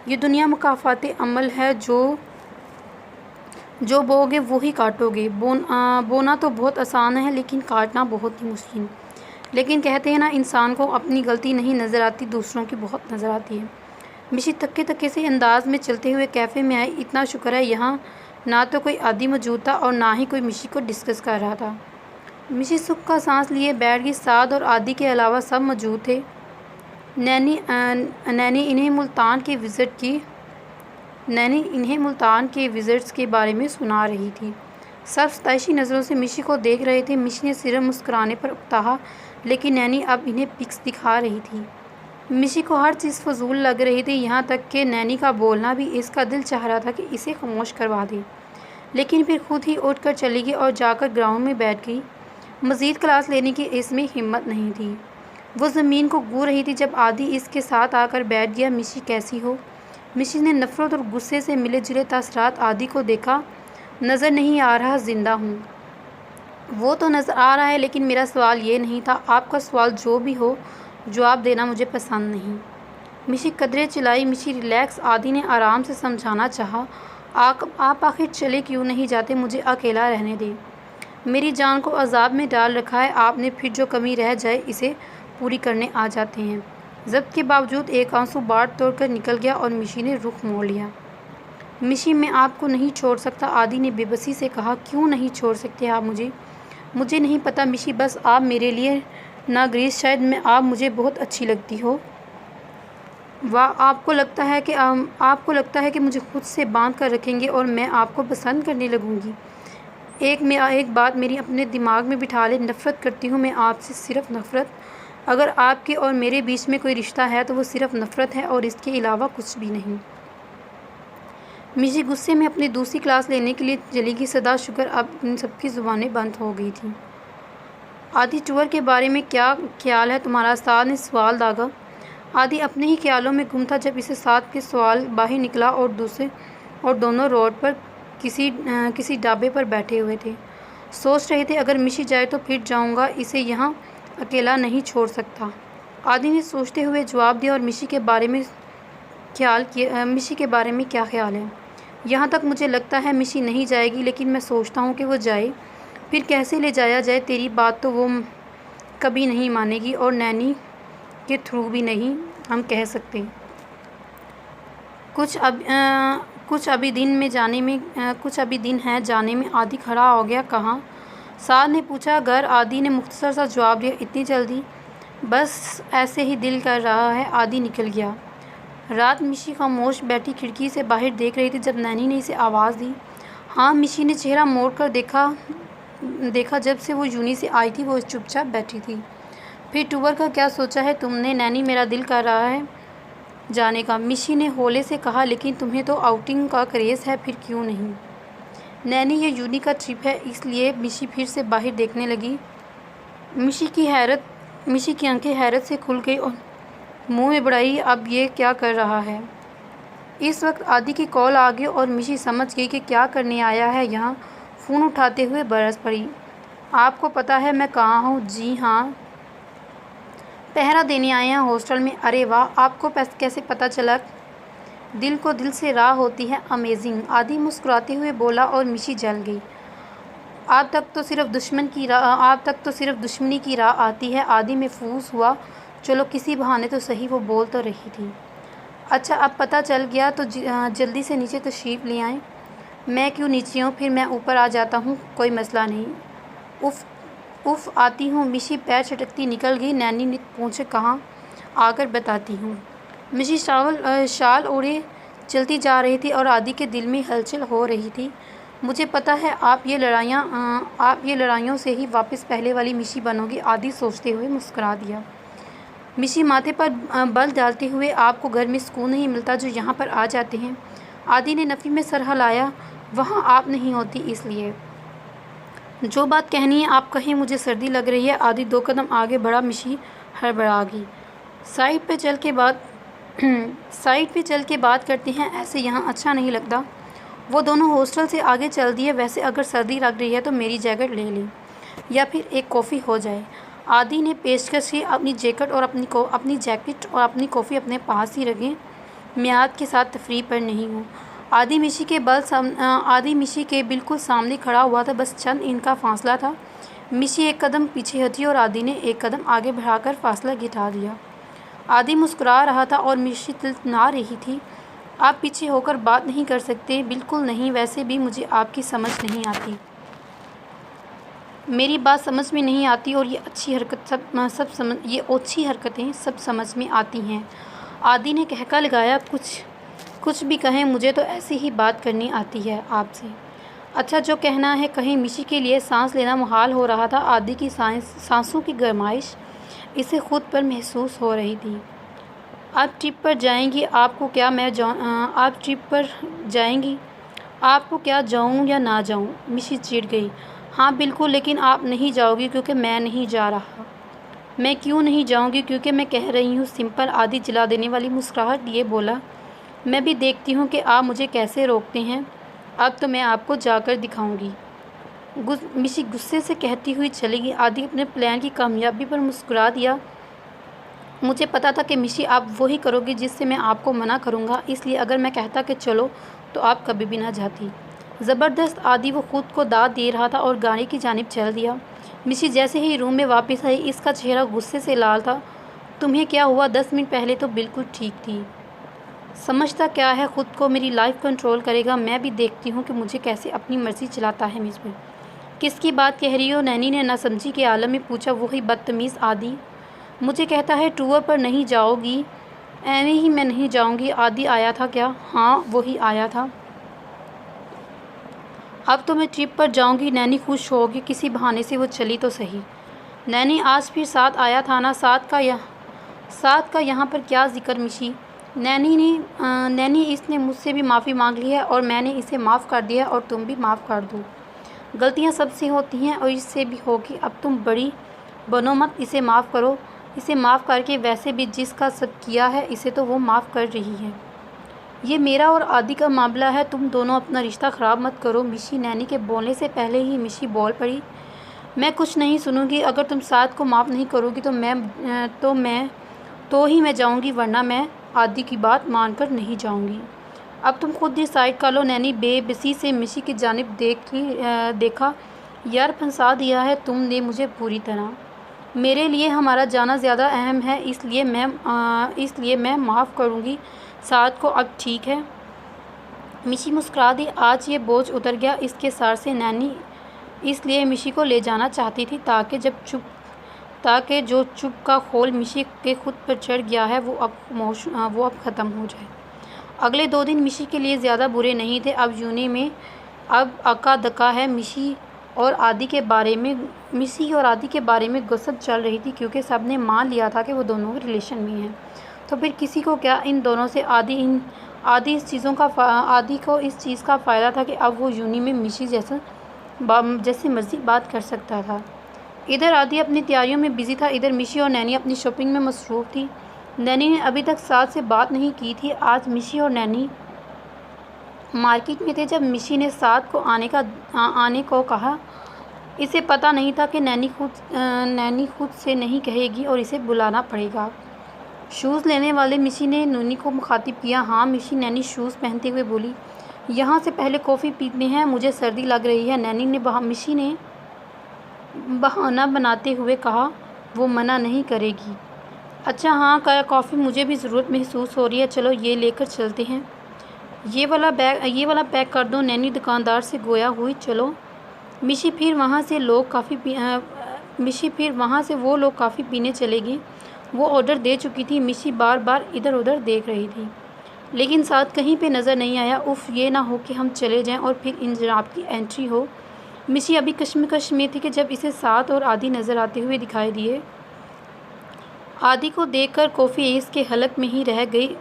ये दुनिया मुकाफ़ाते अमल है। जो बोओगे वो ही काटोगे। बोना तो बहुत आसान है, लेकिन काटना बहुत ही मुश्किल। लेकिन कहते हैं ना, इंसान को अपनी गलती नहीं नज़र आती, दूसरों की बहुत नज़र आती है। मिशी थके से अंदाज में चलते हुए कैफ़े में आई। इतना शुक्र है यहाँ ना तो कोई आदि मौजूद था और ना ही कोई मिशी को डिस्कस कर रहा था। मिशी सुख का सांस लिए बैठ गई। साद और आदि के अलावा सब मौजूद थे। नैनी इन्हें मुल्तान के विज़िट्स के बारे में सुना रही थी। सब सताइशी नज़रों से मिशी को देख रहे थे। मिशी ने सिर्फ मुस्कुराने पर उकताहा, लेकिन नैनी अब इन्हें पिक्स दिखा रही थी। मिशी को हर चीज़ फजूल लग रही थी, यहाँ तक कि नैनी का बोलना भी। इसका दिल चाह रहा था कि इसे खामोश करवा दे, लेकिन फिर खुद ही उठकर चली गई और जाकर ग्राउंड में बैठ गई। मज़ीद क्लास लेने की इसमें हिम्मत नहीं थी। वो ज़मीन को गूँ रही थी जब आदि इसके साथ आकर बैठ गया। मिशी कैसी हो? मिशी ने नफ़रत और गुस्से से मिले जुले तासरात आदि को देखा। नज़र नहीं आ रहा ज़िंदा हूँ। वो तो नज़र आ रहा है, लेकिन मेरा सवाल ये नहीं था। आपका सवाल जो भी हो, जवाब देना मुझे पसंद नहीं। मिशी कदरे चिल्लाई। मिशी रिलैक्स। आदि ने आराम से समझाना चाहा। आप आखिर चले क्यों नहीं जाते? मुझे अकेला रहने दें। मेरी जान को अजाब में डाल रखा है आपने, फिर जो कमी रह जाए इसे पूरी करने आ जाते हैं। ज़ब्त के बावजूद एक आंसू बाट तोड़कर निकल गया और मिशी ने रुख मोड़ लिया। मिशी, मैं आपको नहीं छोड़ सकता, आदि ने बेबसी से कहा। क्यों नहीं छोड़ सकते आप मुझे नहीं पता मिशी, बस आप मेरे लिए नागरीज, शायद आप मुझे बहुत अच्छी लगती हो। वाह, आपको लगता है कि मुझे खुद से बांध कर रखेंगे और मैं आपको पसंद करने लगूंगी। एक बात मेरी अपने दिमाग में बिठा ले, नफ़रत करती हूँ मैं आपसे, सिर्फ नफ़रत। अगर आपके और मेरे बीच में कोई रिश्ता है तो वो सिर्फ नफ़रत है और इसके अलावा कुछ भी नहीं। मिशी गुस्से में अपनी दूसरी क्लास लेने के लिए चली गई। सदा शुक्र अब इन सबकी ज़ुबानें बंद हो गई थी। आदि, टूर के बारे में क्या ख्याल है तुम्हारा? उस्ताद ने सवाल दागा। आदि अपने ही ख्यालों में गुम था जब इसे साथ के सवाल बाहर निकला और दोनों रोड पर किसी ढाबे पर बैठे हुए थे। सोच रहे थे अगर मिशी जाए तो फिर जाऊंगा, इसे यहाँ अकेला नहीं छोड़ सकता। आदि ने सोचते हुए जवाब दिया। और मिशी के बारे में क्या ख्याल है? यहाँ तक मुझे लगता है मिशी नहीं जाएगी, लेकिन मैं सोचता हूँ कि वो जाए। फिर कैसे ले जाया जाए? तेरी बात तो वो कभी नहीं मानेगी और नैनी के थ्रू भी नहीं हम कह सकते। कुछ अभी दिन है जाने में। आदि खड़ा हो गया। कहाँ? साद ने पूछा। घर। आदि ने मुख्तसर सा जवाब दिया। इतनी जल्दी? बस ऐसे ही दिल कर रहा है। आदि निकल गया। रात मिशी खामोश बैठी खिड़की से बाहर देख रही थी जब नैनी ने इसे आवाज़ दी। हाँ। मिशी ने चेहरा मोड़ कर देखा। जब से वो यूनी से आई थी वो चुपचाप बैठी थी। फिर टूर का क्या सोचा है तुमने? नैनी, मेरा दिल कर रहा है जाने का, मिशी ने होले से कहा। लेकिन तुम्हें तो आउटिंग का क्रेज़ है, फिर क्यों नहीं? नैनी, ये यूनी का ट्रिप है इसलिए। मिशी फिर से बाहर देखने लगी। मिशी की आंखें हैरत से खुल गई और मुंह में बढ़ाई। अब ये क्या कर रहा है? इस वक्त आदि की कॉल आ गई और मिशी समझ गई कि क्या करने आया है यहाँ। फ़ोन उठाते हुए बरस पड़ी। आपको पता है मैं कहाँ हूँ? जी हाँ, पहरा देने आए हैं हॉस्टल में। अरे वाह, आपको कैसे पता चला? दिल को दिल से राह होती है। अमेजिंग। आदि मुस्कुराते हुए बोला और मिशी जल गई। आप तक तो सिर्फ दुश्मनी की राह आती है। आदि में फूस हुआ। चलो किसी बहाने तो सही, वो बोल तो रही थी। अच्छा, अब पता चल गया तो जल्दी से नीचे तशरीफ़ ले आएँ। मैं क्यों नीचे हूँ? फिर मैं ऊपर आ जाता हूँ, कोई मसला नहीं। उफ़, आती हूँ। मिशी पैर छटकती निकल गई। नैनी ने पूछे। कहाँ? आकर बताती हूँ। मिशी शाल ओढ़े चलती जा रही थी और आदि के दिल में हलचल हो रही थी। मुझे पता है आप ये लड़ाइयों से ही वापस पहले वाली मिशी बनोगी। आदि सोचते हुए मुस्कुरा दिया। मिशी माथे पर बल डालते हुए, आपको घर में सुकून नहीं मिलता जो यहाँ पर आ जाते हैं? आदि ने नफ़ी में सर हिलाया। वहाँ आप नहीं होती इसलिए। जो बात कहनी है आप कहें, मुझे सर्दी लग रही है। आदि 2 कदम आगे बढ़ा। मिशी हड़बड़ा गई। साइड पे चल के बात करते हैं, ऐसे यहाँ अच्छा नहीं लगता। वो दोनों हॉस्टल से आगे चल दिए। वैसे अगर सर्दी लग रही है तो मेरी जैकेट ले लें या फिर एक कॉफ़ी हो जाए। आदि ने पेशकश की। अपनी जैकेट और अपनी कॉफ़ी अपने पास ही रखें। मियाद के साथ तफरीह पर नहीं हूँ। आदि मिशी के बिल्कुल सामने खड़ा हुआ था। बस चंद इनका फासला था। मिशी 1 कदम पीछे हटी और आदि ने 1 कदम आगे बढ़ाकर फासला घटा दिया। आदि मुस्कुरा रहा था और मिशी तिलना रही थी। आप पीछे होकर बात नहीं कर सकते? बिल्कुल नहीं। वैसे भी मुझे आपकी समझ नहीं आती। मेरी बात समझ में नहीं आती और ये ओछी हरकतें सब समझ में आती हैं। आदि ने कहका लगाया। कुछ भी कहें, मुझे तो ऐसी ही बात करनी आती है आपसे। अच्छा, जो कहना है कहीं। मिशी के लिए सांस लेना मुहाल हो रहा था। आदि की सांसों की गरमाइश इसे खुद पर महसूस हो रही थी। आप ट्रिप पर जाएंगी? आपको क्या आप ट्रिप पर जाएंगी? आपको क्या, जाऊं या ना जाऊं? मिशी चिढ़ गई। हाँ बिल्कुल, लेकिन आप नहीं जाओगी क्योंकि मैं नहीं जा रहा। मैं क्यों नहीं जाऊंगी? क्योंकि मैं कह रही हूँ, सिंपल। आदि जला देने वाली मुस्कुराहट लिए बोला। मैं भी देखती हूँ कि आप मुझे कैसे रोकते हैं। अब तो मैं आपको जाकर दिखाऊंगी। मिशी गुस्से से कहती हुई चली गई। आदि अपने प्लान की कामयाबी पर मुस्कुरा दिया। मुझे पता था कि मिशी आप वही करोगी जिससे मैं आपको मना करूँगा, इसलिए अगर मैं कहता कि चलो तो आप कभी भी ना जाती। ज़बरदस्त। आदि वो खुद को दाद दे रहा था और गाड़ी की जानिब चल दिया। मिशी जैसे ही रूम में वापस आई, इसका चेहरा गुस्से से लाल था। तुम्हें क्या हुआ? 10 मिनट पहले तो बिल्कुल ठीक थी। समझता क्या है खुद को? मेरी लाइफ कंट्रोल करेगा। मैं भी देखती हूँ कि मुझे कैसे अपनी मर्ज़ी चलाता है मुझ पर। किसकी बात कह रही हो? नैनी ने नासमझी के आलम में पूछा। वही बदतमीज़ आदि। मुझे कहता है टूर पर नहीं जाओगी। ऐਵੇਂ ही मैं नहीं जाऊँगी। आदि आया था क्या? हाँ, वही आया था। अब तो मैं ट्रिप पर जाऊँगी। नैनी खुश होगी। किसी बहाने से वो चली तो सही। नैनी, आज फिर साथ आया था ना? साथ का यहाँ पर क्या ज़िक्र? मिशी। नैनी, इसने मुझसे भी माफ़ी मांग ली है और मैंने इसे माफ़ कर दिया और तुम भी माफ़ कर दो। गलतियाँ सबसे होती हैं और इससे भी होगी। अब तुम बड़ी बनो मत। इसे माफ़ करो। इसे माफ़ करके, वैसे भी जिसका सब किया है इसे तो वो माफ़ कर रही है। ये मेरा और आदि का मामला है। तुम दोनों अपना रिश्ता ख़राब मत करो। मिशी। नैनी के बोलने से पहले ही मिशी बोल पड़ी। मैं कुछ नहीं सुनूंगी। अगर तुम साथ को माफ़ नहीं करोगी तो मैं जाऊंगी, वरना मैं आदि की बात मानकर नहीं जाऊंगी। अब तुम खुद डिसाइड कर लो। नैनी बेबसी से मिशी की जानिब देखा। यार, फंसा दिया है तुमने मुझे पूरी तरह। मेरे लिए हमारा जाना ज़्यादा अहम है, इसलिए मैं माफ़ करूंगी साथ को। अब ठीक है। मिशी मुस्कुरा दी। आज ये बोझ उतर गया इसके सर से। नैनी इसलिए मिशी को ले जाना चाहती थी ताकि जो चुप का खोल मिशी के खुद पर चढ़ गया है वो अब ख़त्म हो जाए। अगले 2 दिन मिशी के लिए ज़्यादा बुरे नहीं थे। अब यूनी में अब अक्का दक्का है। मिशी और आदि के बारे में गसब चल रही थी क्योंकि सब ने मान लिया था कि वो दोनों रिलेशन में हैं। तो फिर किसी को क्या इन दोनों से आदि को इस चीज़ का फ़ायदा था कि अब वो यूनी में मिशी जैसे मर्जी बात कर सकता था। इधर आदि अपनी तैयारियों में बिजी था, इधर मिशी और नैनी अपनी शॉपिंग में मसरूफ़ थी। नैनी ने अभी तक साथ से बात नहीं की थी। आज मिशी और नैनी मार्केट में थे जब मिशी ने साथ को आने को कहा। इसे पता नहीं था कि नैनी खुद से नहीं कहेगी और इसे बुलाना पड़ेगा। शूज़ लेने वाले मिशी ने नूनी को मुखातिब किया। हाँ मिशी, नैनी शूज़ पहनते हुए बोली। यहाँ से पहले कॉफ़ी पीते हैं, मुझे सर्दी लग रही है। मिशी ने बहाना बनाते हुए कहा। वो मना नहीं करेगी। अच्छा हाँ कॉफ़ी मुझे भी ज़रूरत महसूस हो रही है, चलो ये लेकर चलते हैं। ये वाला पैक कर दो। नैनी दुकानदार से गोया हुई। चलो। मिशी फिर वहाँ से वो लोग काफ़ी पीने चले गए। वो ऑर्डर दे चुकी थी। मिशी बार बार इधर उधर देख रही थी लेकिन साथ कहीं पे नज़र नहीं आया। उफ़, ये ना हो कि हम चले जाएं और फिर इन जनाब की एंट्री हो। मिशी अभी कश्मकश में थी कि जब इसे साथ और आदि नज़र आते हुए दिखाई दिए। आदि को देखकर कॉफ़ी इसके हलक में ही रह गई।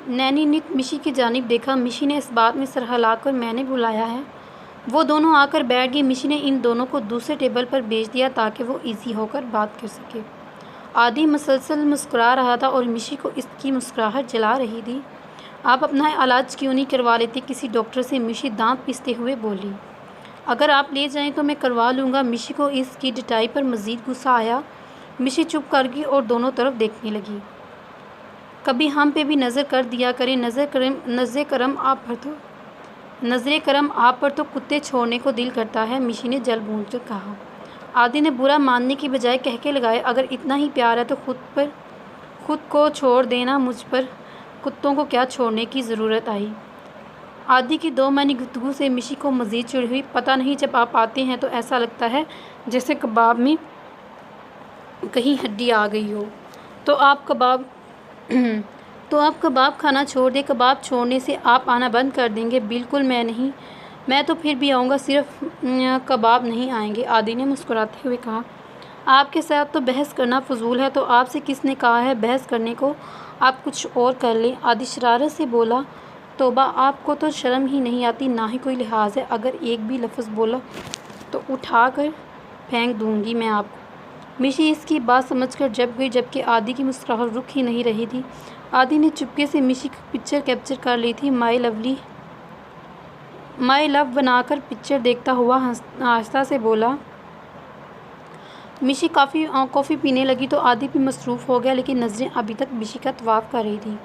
नैनी ने मिशी की जानिब देखा। मिशी ने इस बात में सर हिलाकर मैंने बुलाया है। वो दोनों आकर बैठ गए। मिशी ने इन दोनों को दूसरे टेबल पर भेज दिया ताकि वो इजी होकर बात कर सके। आदि मुसलसल मुस्कुरा रहा था और मिशी को इसकी मुस्कुराहट जला रही थी। आप अपना इलाज क्यों नहीं करवा लेते किसी डॉक्टर से? मिशी दांत पीसते हुए बोली। अगर आप ले जाएं तो मैं करवा लूँगा। मिशी को इसकी डिटाई पर मज़ीद गुस्सा आया। मिशी चुप कर गई और दोनों तरफ देखने लगी। कभी हम पे भी नज़र कर दिया करें। नज़र करम आप पर तो कुत्ते छोड़ने को दिल करता है, मिशी ने जल बूझ कर कहा। आदि ने बुरा मानने की बजाय कहके लगाए। अगर इतना ही प्यार है तो खुद को छोड़ देना, मुझ पर कुत्तों को क्या छोड़ने की ज़रूरत आई। आदि की 2 मानी गुफ्तगू से मिशी को मज़ीद चिढ़ हुई। पता नहीं, जब आप आते हैं तो ऐसा लगता है जैसे कबाब में कहीं हड्डी आ गई हो। तो आप कबाब खाना छोड़ दें। कबाब छोड़ने से आप आना बंद कर देंगे? बिल्कुल मैं नहीं। मैं तो फिर भी आऊँगा, सिर्फ कबाब नहीं आएंगे, आदि ने मुस्कुराते हुए कहा। आपके साथ तो बहस करना फजूल है। तो आपसे किसने कहा है बहस करने को? आप कुछ और कर लें, आदि शरारत से बोला। तौबा, आपको तो शर्म ही नहीं आती, ना ही कोई लिहाज है। अगर एक भी लफ्ज़ बोला तो उठा कर फेंक दूँगी मैं आपको। मिशी इसकी बात समझकर जब गई, जबकि आदि की मुस्कुराहट रुक ही नहीं रही थी। आदि ने चुपके से मिशी की पिक्चर कैप्चर कर ली थी। माई लव बनाकर पिक्चर देखता हुआ आहिस्ता से बोला। मिशी कॉफ़ी पीने लगी तो आदि भी मसरूफ़ हो गया, लेकिन नज़रें अभी तक मिशी का तवाफ़ कर रही थी।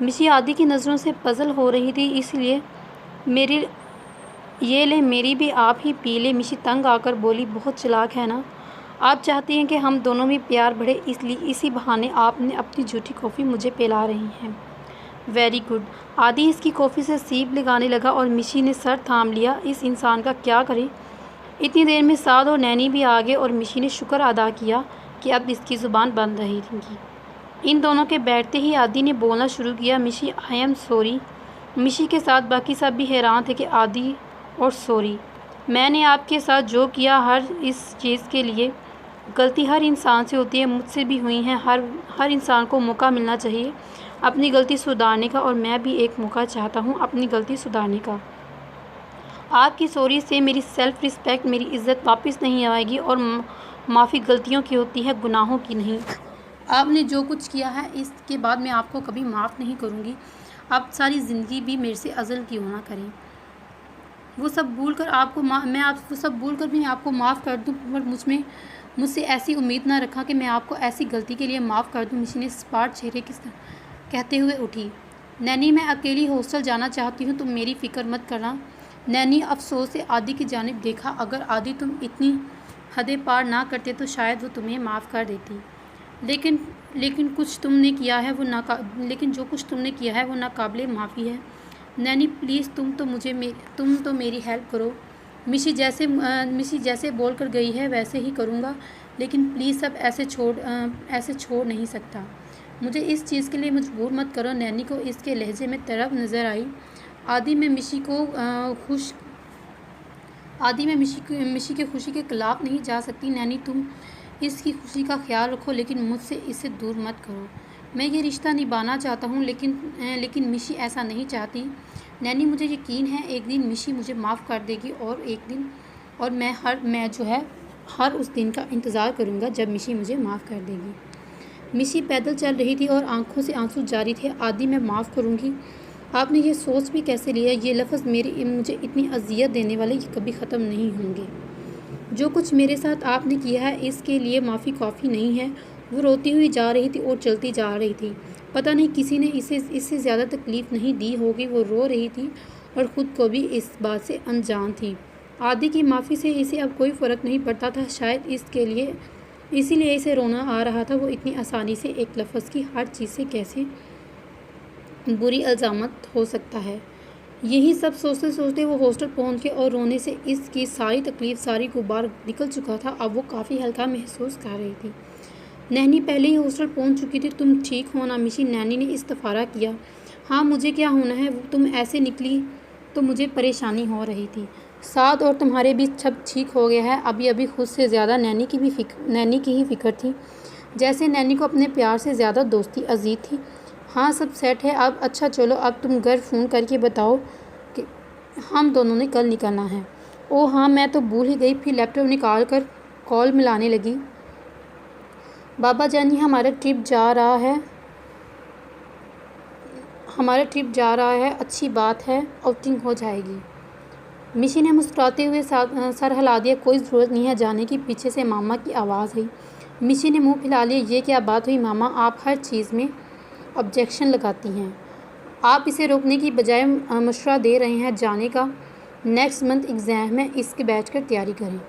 मिशी आदि की नज़रों से पज़ल हो रही थी। इसलिए मेरी भी आप ही पी ले। मिशी तंग आकर बोली। बहुत चालाक है ना, आप चाहती हैं कि हम दोनों में प्यार बढ़े, इसलिए इसी बहाने आपने अपनी झूठी कॉफ़ी मुझे पिला रही हैं। Very good. आदि इसकी कॉफ़ी से सीप लगाने लगा और मिशी ने सर थाम लिया। इस इंसान का क्या करे। इतनी देर में साद और नैनी भी आ गए और मिशी ने शुक्र अदा किया कि अब इसकी ज़ुबान बंद रही थी। इन दोनों के बैठते ही आदि ने बोलना शुरू किया। मिशी, आई एम सॉरी। मिशी के साथ बाकी सब भी हैरान थे कि आदि और सॉरी। मैंने आपके साथ जो किया हर इस चीज़ के लिए, गलती हर इंसान से होती है, मुझसे भी हुई है। हर इंसान को मौका मिलना चाहिए अपनी गलती सुधारने का, और मैं भी एक मौका चाहता हूँ अपनी गलती सुधारने का। आपकी सॉरी से मेरी सेल्फ़ रिस्पेक्ट, मेरी इज़्ज़त वापस नहीं आएगी, और माफ़ी गलतियों की होती है, गुनाहों की नहीं। आपने जो कुछ किया है इसके बाद मैं आपको कभी माफ़ नहीं करूँगी। आप सारी ज़िंदगी भी मेरे से अज़ल क्यों ना करें। वो सब भूल कर मैं आपको माफ़ कर दूँ, पर मुझसे ऐसी उम्मीद ना रखा कि मैं आपको ऐसी गलती के लिए माफ़ कर दूँ। मिशी ने स्पार्ट चेहरे के कहते हुए उठी। नैनी, मैं अकेली हॉस्टल जाना चाहती हूँ, तुम मेरी फ़िक्र मत करना। नैनी अफसोस से आदि की जानिब देखा। अगर आदि तुम इतनी हदें पार ना करते तो शायद वो तुम्हें माफ़ कर देती, लेकिन जो कुछ तुमने किया है वो नाकाबिले माफ़ी है। नैनी प्लीज़ तुम तो मेरी हेल्प करो। मिशी जैसे बोल कर गई है वैसे ही करूँगा, लेकिन प्लीज़ अब ऐसे छोड़ नहीं सकता। मुझे इस चीज़ के लिए मजबूर मत करो। नैनी को इसके लहजे में तड़प नज़र आई। आदि में मिशी को खुश आदि में मिशी की खुशी के खिलाफ नहीं जा सकती। नैनी तुम इसकी खुशी का ख्याल रखो, लेकिन मुझसे इसे दूर मत करो। मैं ये रिश्ता निभाना चाहता हूँ, लेकिन मिशी ऐसा नहीं चाहती। नैनी मुझे यकीन है एक दिन मिशी मुझे माफ़ कर देगी, और मैं जो है हर उस दिन का इंतज़ार करूँगा जब मिशी मुझे माफ़ कर देगी। मिशी पैदल चल रही थी और आंखों से आंसू जारी थे। आदि मैं माफ़ करूँगी। आपने ये सोच भी कैसे लिया? ये लफ्ज़ मुझे इतनी अजियत देने वाले ये कभी ख़त्म नहीं होंगे। जो कुछ मेरे साथ आपने किया है इसके लिए माफ़ी काफ़ी नहीं है। वो रोती हुई जा रही थी और चलती जा रही थी। पता नहीं किसी ने इससे ज़्यादा तकलीफ़ नहीं दी होगी। वो रो रही थी और ख़ुद को भी इस बात से अनजान थी। आदि की माफ़ी से इसे अब कोई फ़र्क नहीं पड़ता था। शायद इसीलिए इसे रोना आ रहा था। वो इतनी आसानी से एक लफ्ज़ की हर चीज़ से कैसे बुरी अल्ज़ामत हो सकता है। यही सब सोचते सोचते वो हॉस्टल पहुंच गए और रोने से इसकी सारी तकलीफ़, सारी गुबार निकल चुका था। अब वो काफ़ी हल्का महसूस कर रही थी। नैनी पहले ही हॉस्टल पहुंच चुकी थी। तुम ठीक हो ना मिशी? नैनी ने इस्तफ़ारा किया। हाँ, मुझे क्या होना है? तुम ऐसे निकली तो मुझे परेशानी हो रही थी। साथ और तुम्हारे बीच सब ठीक हो गया है। अभी अभी खुद से ज़्यादा नैनी की ही फ़िक्र थी। जैसे नैनी को अपने प्यार से ज़्यादा दोस्ती अजीज थी। हाँ, सब सेट है अब। अच्छा चलो, अब तुम घर फ़ोन करके बताओ कि हम दोनों ने कल निकलना है। ओह हाँ, मैं तो भूल ही गई। फिर लैपटॉप निकाल कर कॉल मिलाने लगी। बाबा जानी, हमारा ट्रिप जा रहा है। अच्छी बात है, आउटिंग हो जाएगी। मिशी ने मुस्कुराते हुए सर हिला दिया। कोई ज़रूरत नहीं है जाने की। पीछे से मामा की आवाज़ आई। मिशी ने मुंह फैला लिया। ये क्या बात हुई मामा? आप हर चीज़ में ऑब्जेक्शन लगाती हैं। आप इसे रोकने की बजाय मशवरा दे रहे हैं जाने का। नेक्स्ट मंथ एग्ज़ाम है, इसके बैठकर तैयारी करें।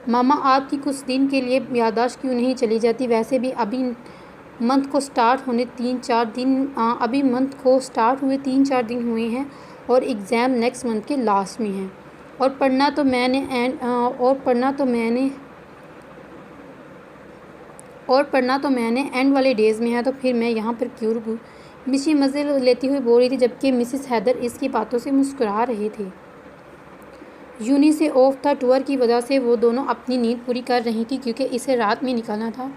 मामा, आपकी कुछ दिन के लिए याददाश्त क्यों नहीं चली जाती? वैसे भी अभी मंथ को स्टार्ट हुए 3-4 दिन हुए हैं और एग्ज़ाम नेक्स्ट मंथ के लास्ट में हैं। और पढ़ना तो मैंने एंड वाले डेज़ में है, तो फिर मैं यहाँ पर क्यों रुकूँ? मिशी मज़े लेती हुई बोल रही थी, जबकि मिसेस हैदर इसकी बातों से मुस्कुरा रहे थे। यूनी से ऑफ था। टूर की वजह से वो दोनों अपनी नींद पूरी कर रही थी, क्योंकि इसे रात में निकलना था।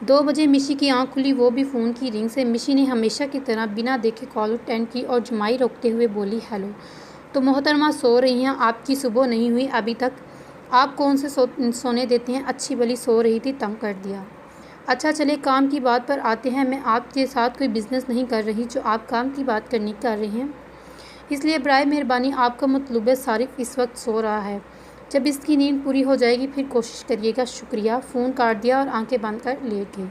2 बजे मिशी की आंख खुली, वो भी फ़ोन की रिंग से। मिशी ने हमेशा की तरह बिना देखे कॉल अटेंड की और जुमाई रोकते हुए बोली, हेलो। तो मोहतरमा सो रही हैं? आपकी सुबह नहीं हुई अभी तक? आप कौन से सोने देते हैं? अच्छी भली सो रही थी, तंग कर दिया। अच्छा चले, काम की बात पर आते हैं। मैं आपके साथ कोई बिज़नेस नहीं कर रही जो आप काम की बात कर रहे हैं, इसलिए बराए मेहरबानी आपका मतलूब सारिफ इस वक्त सो रहा है। जब इसकी नींद पूरी हो जाएगी फिर कोशिश करिएगा। शुक्रिया। फ़ोन काट दिया और आंखें बंद कर लेट गई।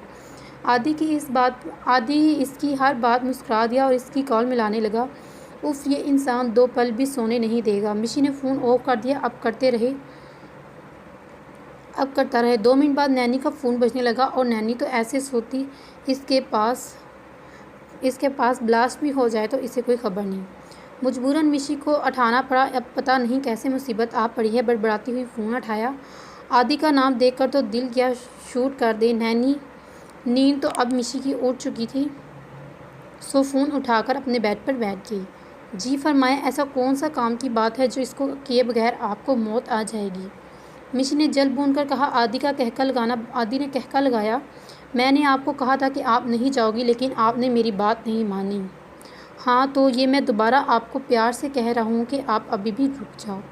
आदि इसकी हर बात मुस्कुरा दिया और इसकी कॉल मिलाने लगा। उफ़, ये इंसान 2 पल भी सोने नहीं देगा। मिशी ने फ़ोन ऑफ कर दिया। अब करता रहे। 2 मिनट बाद नैनी का फ़ोन बजने लगा और नैनी तो ऐसे सोती इसके पास ब्लास्ट भी हो जाए तो इसे कोई खबर नहीं। मजबूरन मिशी को उठाना पड़ा। अब पता नहीं कैसे मुसीबत आ पड़ी है। बड़बड़ाती हुई फ़ोन उठाया। आदि का नाम देखकर तो दिल क्या शूट कर दे। नींद तो अब मिशी की उड़ चुकी थी, सो फ़ोन उठाकर अपने बेड पर बैठ गई। जी फरमाएं, ऐसा कौन सा काम की बात है जो इसको किए बगैर आपको मौत आ जाएगी? मिशी ने जल भून कर कहा। आदि ने कहका लगाया। मैंने आपको कहा था कि आप नहीं जाओगी, लेकिन आपने मेरी बात नहीं मानी। हाँ, तो ये मैं दोबारा आपको प्यार से कह रहा हूँ कि आप अभी भी रुक जाओ।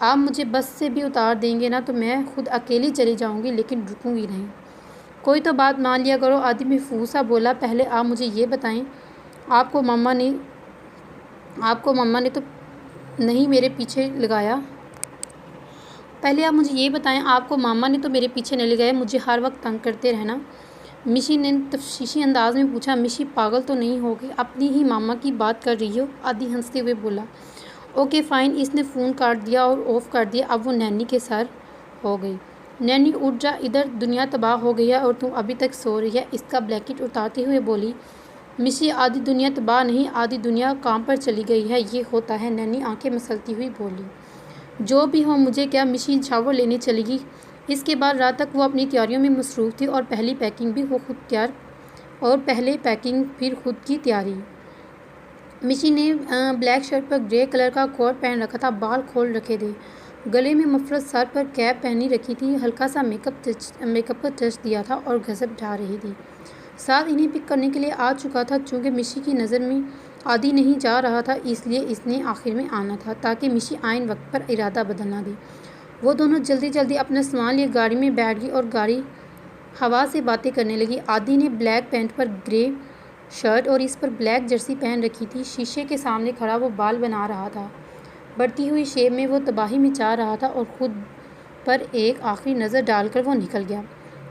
आप मुझे बस से भी उतार देंगे ना तो मैं खुद अकेली चली जाऊँगी, लेकिन रुकूँगी नहीं। कोई तो बात मान लिया करो। आदि बेफूसा बोला। पहले आप मुझे ये बताएं, आपको मम्मा ने तो नहीं मेरे पीछे लगाया? पहले आप मुझे ये बताएं, आपको मामा ने तो मेरे पीछे नहीं लगाया मुझे हर वक्त तंग करते रहना? मिशी ने तफशीशी अंदाज में पूछा। मिशी, पागल तो नहीं हो गई? अपनी ही मामा की बात कर रही हो? आदि हंसते हुए बोला। Okay fine. इसने फ़ोन काट दिया और ऑफ़ कर दिया। अब वो नैनी के सर हो गई। नैनी, उठ जा, इधर दुनिया तबाह हो गई है और तुम अभी तक सो रही है। इसका ब्लैकेट उतारते हुए बोली। मिशी आधी दुनिया तबाह नहीं, आधी दुनिया काम पर चली गई है, ये होता है। नैनी आंखें मसलती हुई बोली। जो भी हो मुझे क्या, मिशी शावर लेने चलेगी। इसके बाद रात तक वो अपनी तैयारियों में मसरूफ़ थी और पहली पैकिंग भी वो खुद तैयार और पहले पैकिंग फिर खुद की तैयारी। मिशी ने ब्लैक शर्ट पर ग्रे कलर का कोट पहन रखा था, बाल खोल रखे थे, गले में मफलर, सर पर कैप पहनी रखी थी, हल्का सा मेकअप पर टच दिया था और गजब ढा रही थी। साथ इन्हें पिक करने के लिए आ चुका था। चूँकि मिशी की नज़र में आदि नहीं जा रहा था, इसलिए इसने आखिर में आना था ताकि मिशी आइन वक्त पर इरादा बदल ना दे। वो दोनों जल्दी जल्दी अपना सामान लिए गाड़ी में बैठ गई और गाड़ी हवा से बातें करने लगी। आदि ने ब्लैक पैंट पर ग्रे शर्ट और इस पर ब्लैक जर्सी पहन रखी थी। शीशे के सामने खड़ा वो बाल बना रहा था। बढ़ती हुई शेप में वो तबाही मचा रहा था और ख़ुद पर एक आखिरी नज़र डालकर वो निकल गया।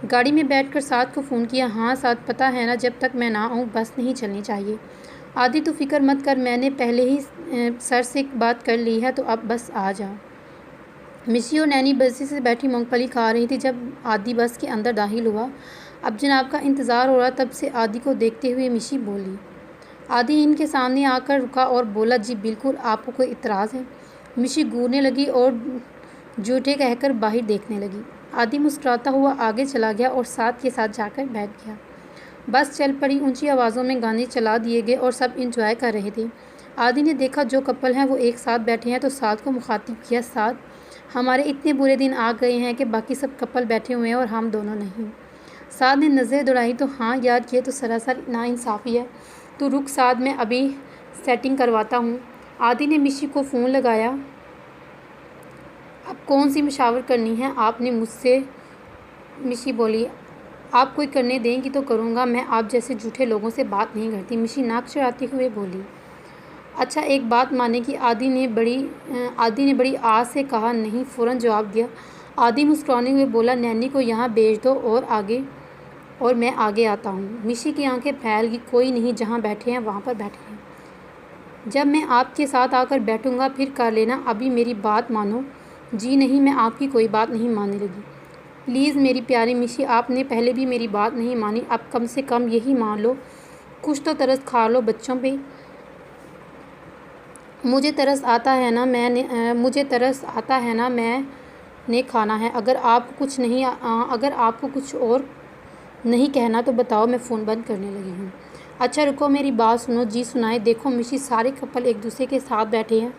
गाड़ी में बैठकर साद को फ़ोन किया। हाँ साद, पता है ना, जब तक मैं ना आऊँ बस नहीं चलनी चाहिए। आदि तू फिक्र मत कर, मैंने पहले ही सर से बात कर ली है, तो अब बस आ जा। मिशी और नैनी बसी से बैठी मूंगफली खा रही थी जब आदि बस के अंदर दाखिल हुआ। अब जनाब का इंतज़ार हो रहा। तब से आदि को देखते हुए मिशी बोली। आदि इनके सामने आकर रुका और बोला, जी बिल्कुल, आपको कोई इतराज़ है? मिशी घूरने लगी और झूठे कहकर बाहर देखने लगी। आदि मुस्कुराता हुआ आगे चला गया और साथ के साथ जाकर बैठ गया। बस चल पड़ी। ऊंची आवाज़ों में गाने चला दिए गए और सब इंजॉय कर रहे थे। आदि ने देखा जो कपल हैं वो एक साथ बैठे हैं, तो साद को मुखातिब किया। साद, हमारे इतने बुरे दिन आ गए हैं कि बाकी सब कपल बैठे हुए हैं और हम दोनों नहीं। साद ने नज़र दौड़ाई तो हाँ यार, ये तो सरासर नाइंसाफ़ी है। तो रुक साद, मैं अभी सेटिंग करवाता हूँ। आदि ने मिशी को फ़ोन लगाया। अब कौन सी मशावर करनी है आपने मुझसे? मिशी बोली। आप कोई करने देंगी तो करूँगा, मैं आप जैसे झूठे लोगों से बात नहीं करती। मिशी नाक चढ़ाते हुए बोली। अच्छा एक बात माने कि आदि ने बड़ी आस से कहा। नहीं, फ़ौरन जवाब दिया। आदि मुस्कुराने हुए बोला, नैनी को यहाँ भेज दो और मैं आगे आता हूँ। मिशी की आंखें फैल गई। कोई नहीं, जहाँ बैठे हैं वहाँ पर बैठे हैं। जब मैं आपके साथ आकर बैठूँगा फिर कर लेना, अभी मेरी बात मानो। जी नहीं, मैं आपकी कोई बात नहीं मानने लगी। प्लीज़ मेरी प्यारी मिशी, आपने पहले भी मेरी बात नहीं मानी, अब कम से कम यही मान लो। कुछ तो तरस खा लो बच्चों पे। मुझे तरस आता है ना, मैंने खाना है। अगर आपको कुछ और नहीं कहना तो बताओ, मैं फ़ोन बंद करने लगी हूँ। अच्छा रुको, मेरी बात सुनो। जी सुनाए। देखो मिशी, सारे कपल एक दूसरे के साथ बैठे हैं।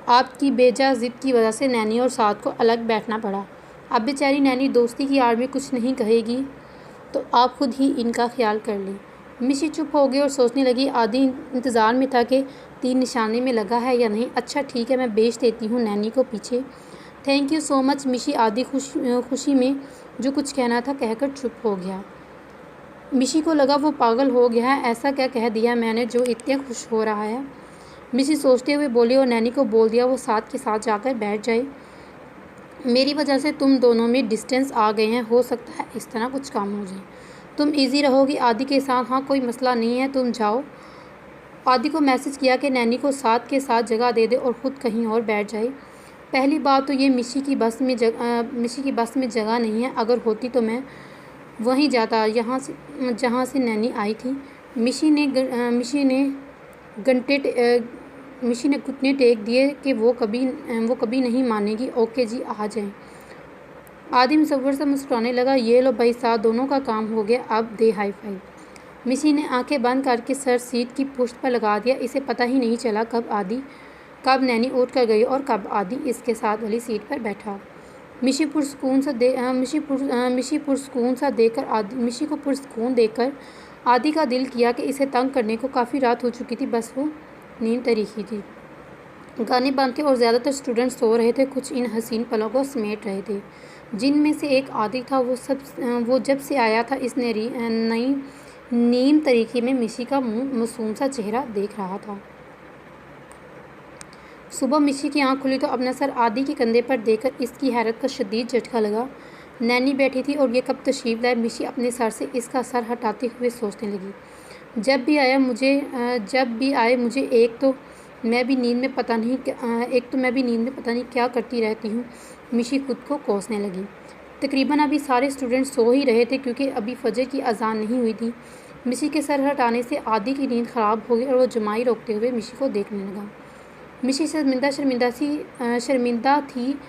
आपकी बेजा ज़िद की वजह से नैनी और साद को अलग बैठना पड़ा। अब बेचारी नैनी दोस्ती की आड़ में कुछ नहीं कहेगी, तो आप खुद ही इनका ख्याल कर लें। मिशी चुप हो गई और सोचने लगी। आदि इंतज़ार में था कि तीर निशाने में लगा है या नहीं। अच्छा ठीक है, मैं भेज देती हूँ नैनी को पीछे। Thank you so much. मिशी आदि खुशी में जो कुछ कहना था कहकर चुप हो गया। मिशी को लगा वो पागल हो गया है, ऐसा क्या कह दिया मैंने जो इतने खुश हो रहा है। मिशी सोचते हुए बोली और नैनी को बोल दिया वो साथ के साथ जाकर बैठ जाए। मेरी वजह से तुम दोनों में डिस्टेंस आ गए हैं, हो सकता है इस तरह कुछ काम हो जाए। तुम इजी रहोगी आदि के साथ? हाँ कोई मसला नहीं है, तुम जाओ। आदि को मैसेज किया कि नैनी को साथ के साथ जगह दे दे और ख़ुद कहीं और बैठ जाए। पहली बात तो ये मिशी की बस में जगह नहीं है। अगर होती तो मैं वहीं जाता जहाँ से नैनी आई थी। मिशी ने घुटने टेक दिए कि वो कभी नहीं मानेगी। ओके जी, आ जाएं। आदि मुसव्वर से मुस्कुराने लगा। ये लो भाई साहब, दोनों का काम हो गया, अब दे हाई फाइव। मिशी ने आंखें बंद करके सर सीट की पुश्त पर लगा दिया। इसे पता ही नहीं चला कब नैनी उठ कर गई और कब आदि इसके साथ वाली सीट पर बैठा। मिशी को पुरस्कून देकर आदि का दिल किया कि इसे तंग करने को काफ़ी रात हो चुकी थी, बस वो नींद तरीकी थी। गाने बंद थे और ज़्यादातर स्टूडेंट सो रहे थे। कुछ इन हसीन पलों को समेट रहे थे, जिनमें से एक आदि था। वो जब से आया था इस नई नीम तरीके में मिशी का मुँह मासूम सा चेहरा देख रहा था। सुबह मिशी की आंख खुली तो अपना सर आदि के कंधे पर देकर इसकी हैरत का शदीद झटका लगा। नैनी बैठी थी और ये कब तशरीफ़ लाए। मिशी अपने सर से इसका सर हटाते हुए सोचने लगी। जब भी आए मुझे एक तो मैं भी नींद में पता नहीं क्या करती रहती हूँ। मिशी खुद को कोसने लगी। तकरीबन अभी सारे स्टूडेंट सो ही रहे थे क्योंकि अभी फजर की अजान नहीं हुई थी। मिशी के सर हटाने से आदि की नींद ख़राब हो गई और वो जमाई रोकते हुए मिशी को देखने लगा। मिशी शर्मिंदा थी।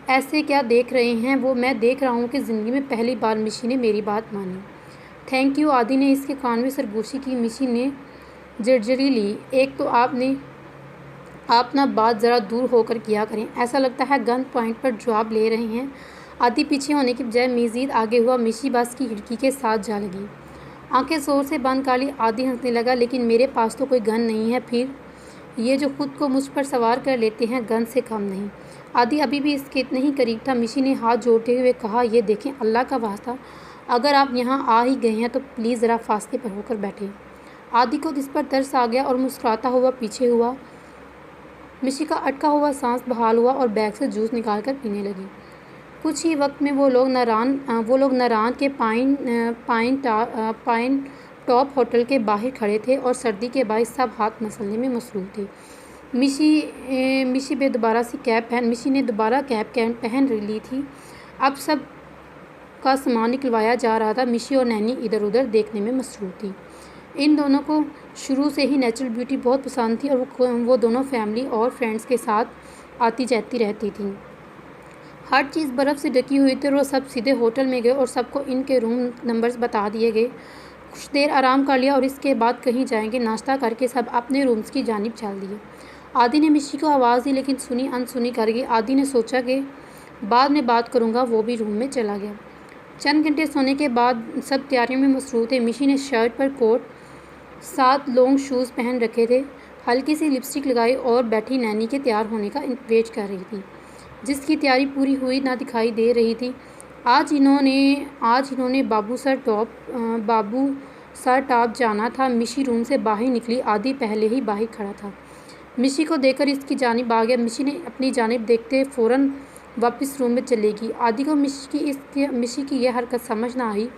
ऐसे क्या देख रहे हैं वो? मैं देख रहा हूँ कि ज़िंदगी में पहली बार मिशी ने मेरी बात मानी। Thank you. आदि ने इसके कान में सरगोशी की। मिशी ने जर्जरी ली। एक तो आप ना बात ज़रा दूर होकर किया करें। ऐसा लगता है गन पॉइंट पर जवाब ले रहे हैं। आदि पीछे होने की बजाय मज़ीद आगे हुआ। मिशी बस की खिड़की के साथ जा लगी। आंखें ज़ोर से बंद कर ली। आदि हंसने लगा। लेकिन मेरे पास तो कोई गन नहीं है। फिर ये जो खुद को मुझ पर सवार कर लेते हैं गन से कम नहीं। आदि अभी भी इसके इतने ही करीब था। मिशी ने हाथ जोड़ते हुए कहा, ये देखें, अल्लाह का वास्ता, अगर आप यहाँ आ ही गए हैं तो प्लीज़ ज़रा फासले पर होकर बैठे। आदि को इस पर तरस आ गया और मुस्कुराता हुआ पीछे हुआ। मिशी का अटका हुआ सांस बहाल हुआ और बैग से जूस निकाल कर पीने लगी। कुछ ही वक्त में वो लोग नारान के पाइन टॉप होटल के बाहर खड़े थे और सर्दी के बायस सब हाथ मसलने में मसरूफ़ थे। मिशी ने दोबारा कैप पहन ली थी। अब सब का सामान निकलवाया जा रहा था। मिशी और नैनी इधर उधर देखने में मसरूफ़ थी। इन दोनों को शुरू से ही नेचुरल ब्यूटी बहुत पसंद थी और वो दोनों फैमिली और फ्रेंड्स के साथ आती जाती रहती थी। हर चीज़ बर्फ़ से ढकी हुई थी और वो सब सीधे होटल में गए और सबको इनके रूम नंबर्स बता दिए गए। कुछ देर आराम कर लिया और इसके बाद कहीं जाएंगे। नाश्ता करके सब अपने रूम्स की जानिब चल दिए। आदि ने मिशी को आवाज़ दी लेकिन सुनी अनसुनी कर गई। आदि ने सोचा कि बाद में बात करूँगा। वो भी रूम में चला गया। चंद घंटे सोने के बाद सब तैयारियों में मसरूफ़ थे। मिशी ने शर्ट पर कोट, 7 लॉन्ग शूज़ पहन रखे थे, हल्की सी लिपस्टिक लगाई और बैठी नैनी के तैयार होने का वेट कर रही थी, जिसकी तैयारी पूरी हुई ना दिखाई दे रही थी। आज इन्होंने बाबू सर टॉप जाना था। मिशी रूम से बाहर निकली। आदि पहले ही बाहर खड़ा था। मिशी को देखकर इसकी जानिब आ गया। मिशी ने अपनी जानिब देखते फ़ौरन वापस रूम में चलेगी। आदि को मिशी की यह हरकत समझ ना आई।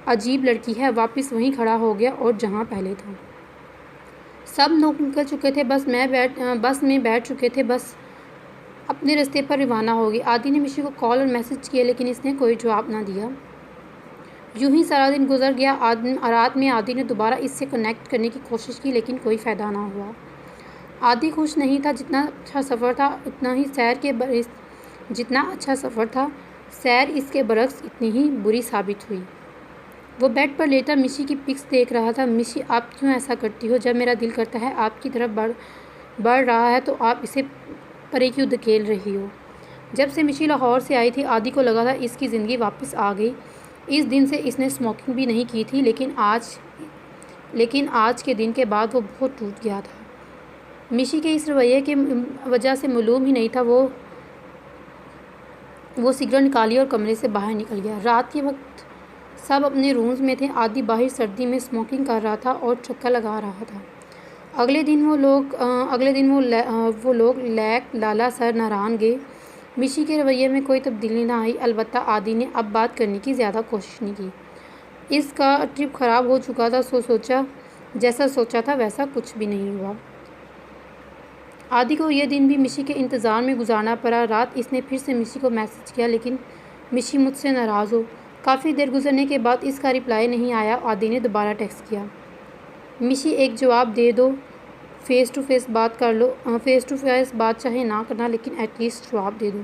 अजीब लड़की है। वापस वहीं खड़ा हो गया और जहाँ पहले था। सब लोग निकल चुके थे। बस में बैठ चुके थे। बस अपने रास्ते पर रवाना हो गई। आदि ने मिशी को कॉल और मैसेज किया लेकिन इसने कोई जवाब ना दिया। यूं ही सारा दिन गुजर गया। रात में आदि ने दोबारा इससे कनेक्ट करने की कोशिश की लेकिन कोई फ़ायदा ना हुआ। आदि खुश नहीं था। जितना अच्छा सफ़र था सैर इसके बरक्स इतनी ही बुरी साबित हुई। वो बेड पर लेटा मिशी की पिक्स देख रहा था। मिशी, आप क्यों ऐसा करती हो? जब मेरा दिल करता है आपकी तरफ बढ़ रहा है तो आप इसे परे क्यों धकेल रही हो? जब से मिशी लाहौर से आई थी आदि को लगा था इसकी ज़िंदगी वापस आ गई। इस दिन से इसने स्मोकिंग भी नहीं की थी लेकिन आज के दिन के बाद वो बहुत टूट गया था। मिशी के इस रवैये के वजह से मालूम ही नहीं था वो सिगरेट निकाली और कमरे से बाहर निकल गया। रात के वक्त सब अपने रूम्स में थे। आदि बाहर सर्दी में स्मोकिंग कर रहा था और चक्कर लगा रहा था। अगले दिन वो लोग लेक लाला सर नारान गए। मिशी के रवैये में कोई तब्दीली ना आई। अलबत्ता आदि ने अब बात करने की ज़्यादा कोशिश नहीं की। इसका ट्रिप ख़राब हो चुका था। जैसा सोचा था वैसा कुछ भी नहीं हुआ। आदि को यह दिन भी मिशी के इंतज़ार में गुजारना पड़ा। रात इसने फिर से मिशी को मैसेज किया लेकिन मिशी मुझसे नाराज़ हो। काफ़ी देर गुजरने के बाद इसका रिप्लाई नहीं आया। आदि ने दोबारा टेक्स्ट किया, मिशी एक जवाब दे दो, फ़ेस टू फेस बात कर लो। फ़ेस टू फेस बात चाहे ना करना लेकिन एटलीस्ट जवाब दे दो।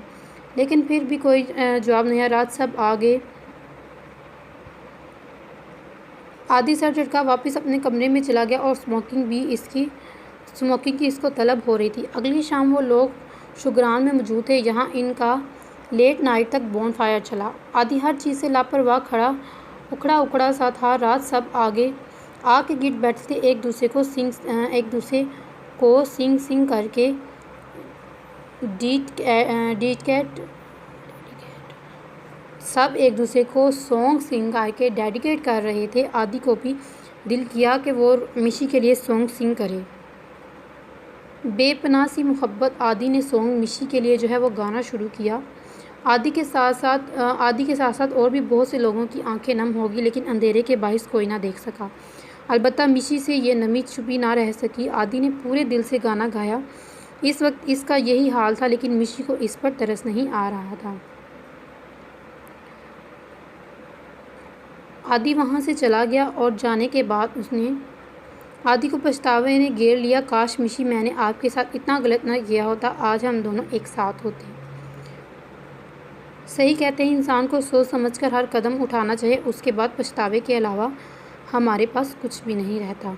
लेकिन फिर भी कोई जवाब नहीं आया। रात सब आ गए। आदि सर झटका वापस अपने कमरे में चला गया और स्मोकिंग की इसको तलब हो रही थी। अगली शाम वो लोग शुगरान में मौजूद थे। यहाँ इनका लेट नाइट तक बोन फायर चला। आदि हर चीज़ से लापरवाह उखड़ा सा था। रात सब आगे आके गिर बैठते थे। एक दूसरे को सिंग करके सब एक दूसरे को सॉन्ग सिंग करके डेडिकेट कर रहे थे। आदि को भी दिल किया कि वो मिशी के लिए सॉन्ग सिंग करे। बेपनाह सी मोहब्बत। आदि ने सॉन्ग मिशी के लिए जो है वो गाना शुरू किया। आदि के साथ साथ और भी बहुत से लोगों की आंखें नम होगी लेकिन अंधेरे के बाइस कोई ना देख सका। अलबत्ता मिशी से ये नमी छुपी ना रह सकी। आदि ने पूरे दिल से गाना गाया। इस वक्त इसका यही हाल था लेकिन मिशी को इस पर तरस नहीं आ रहा था। आदि वहाँ से चला गया और जाने के बाद उसने आदि को पछतावे ने घेर लिया। काश मिशी मैंने आपके साथ इतना गलत ना किया होता, आज हम दोनों एक साथ होते। सही कहते हैं, इंसान को सोच समझकर हर कदम उठाना चाहिए, उसके बाद पछतावे के अलावा हमारे पास कुछ भी नहीं रहता।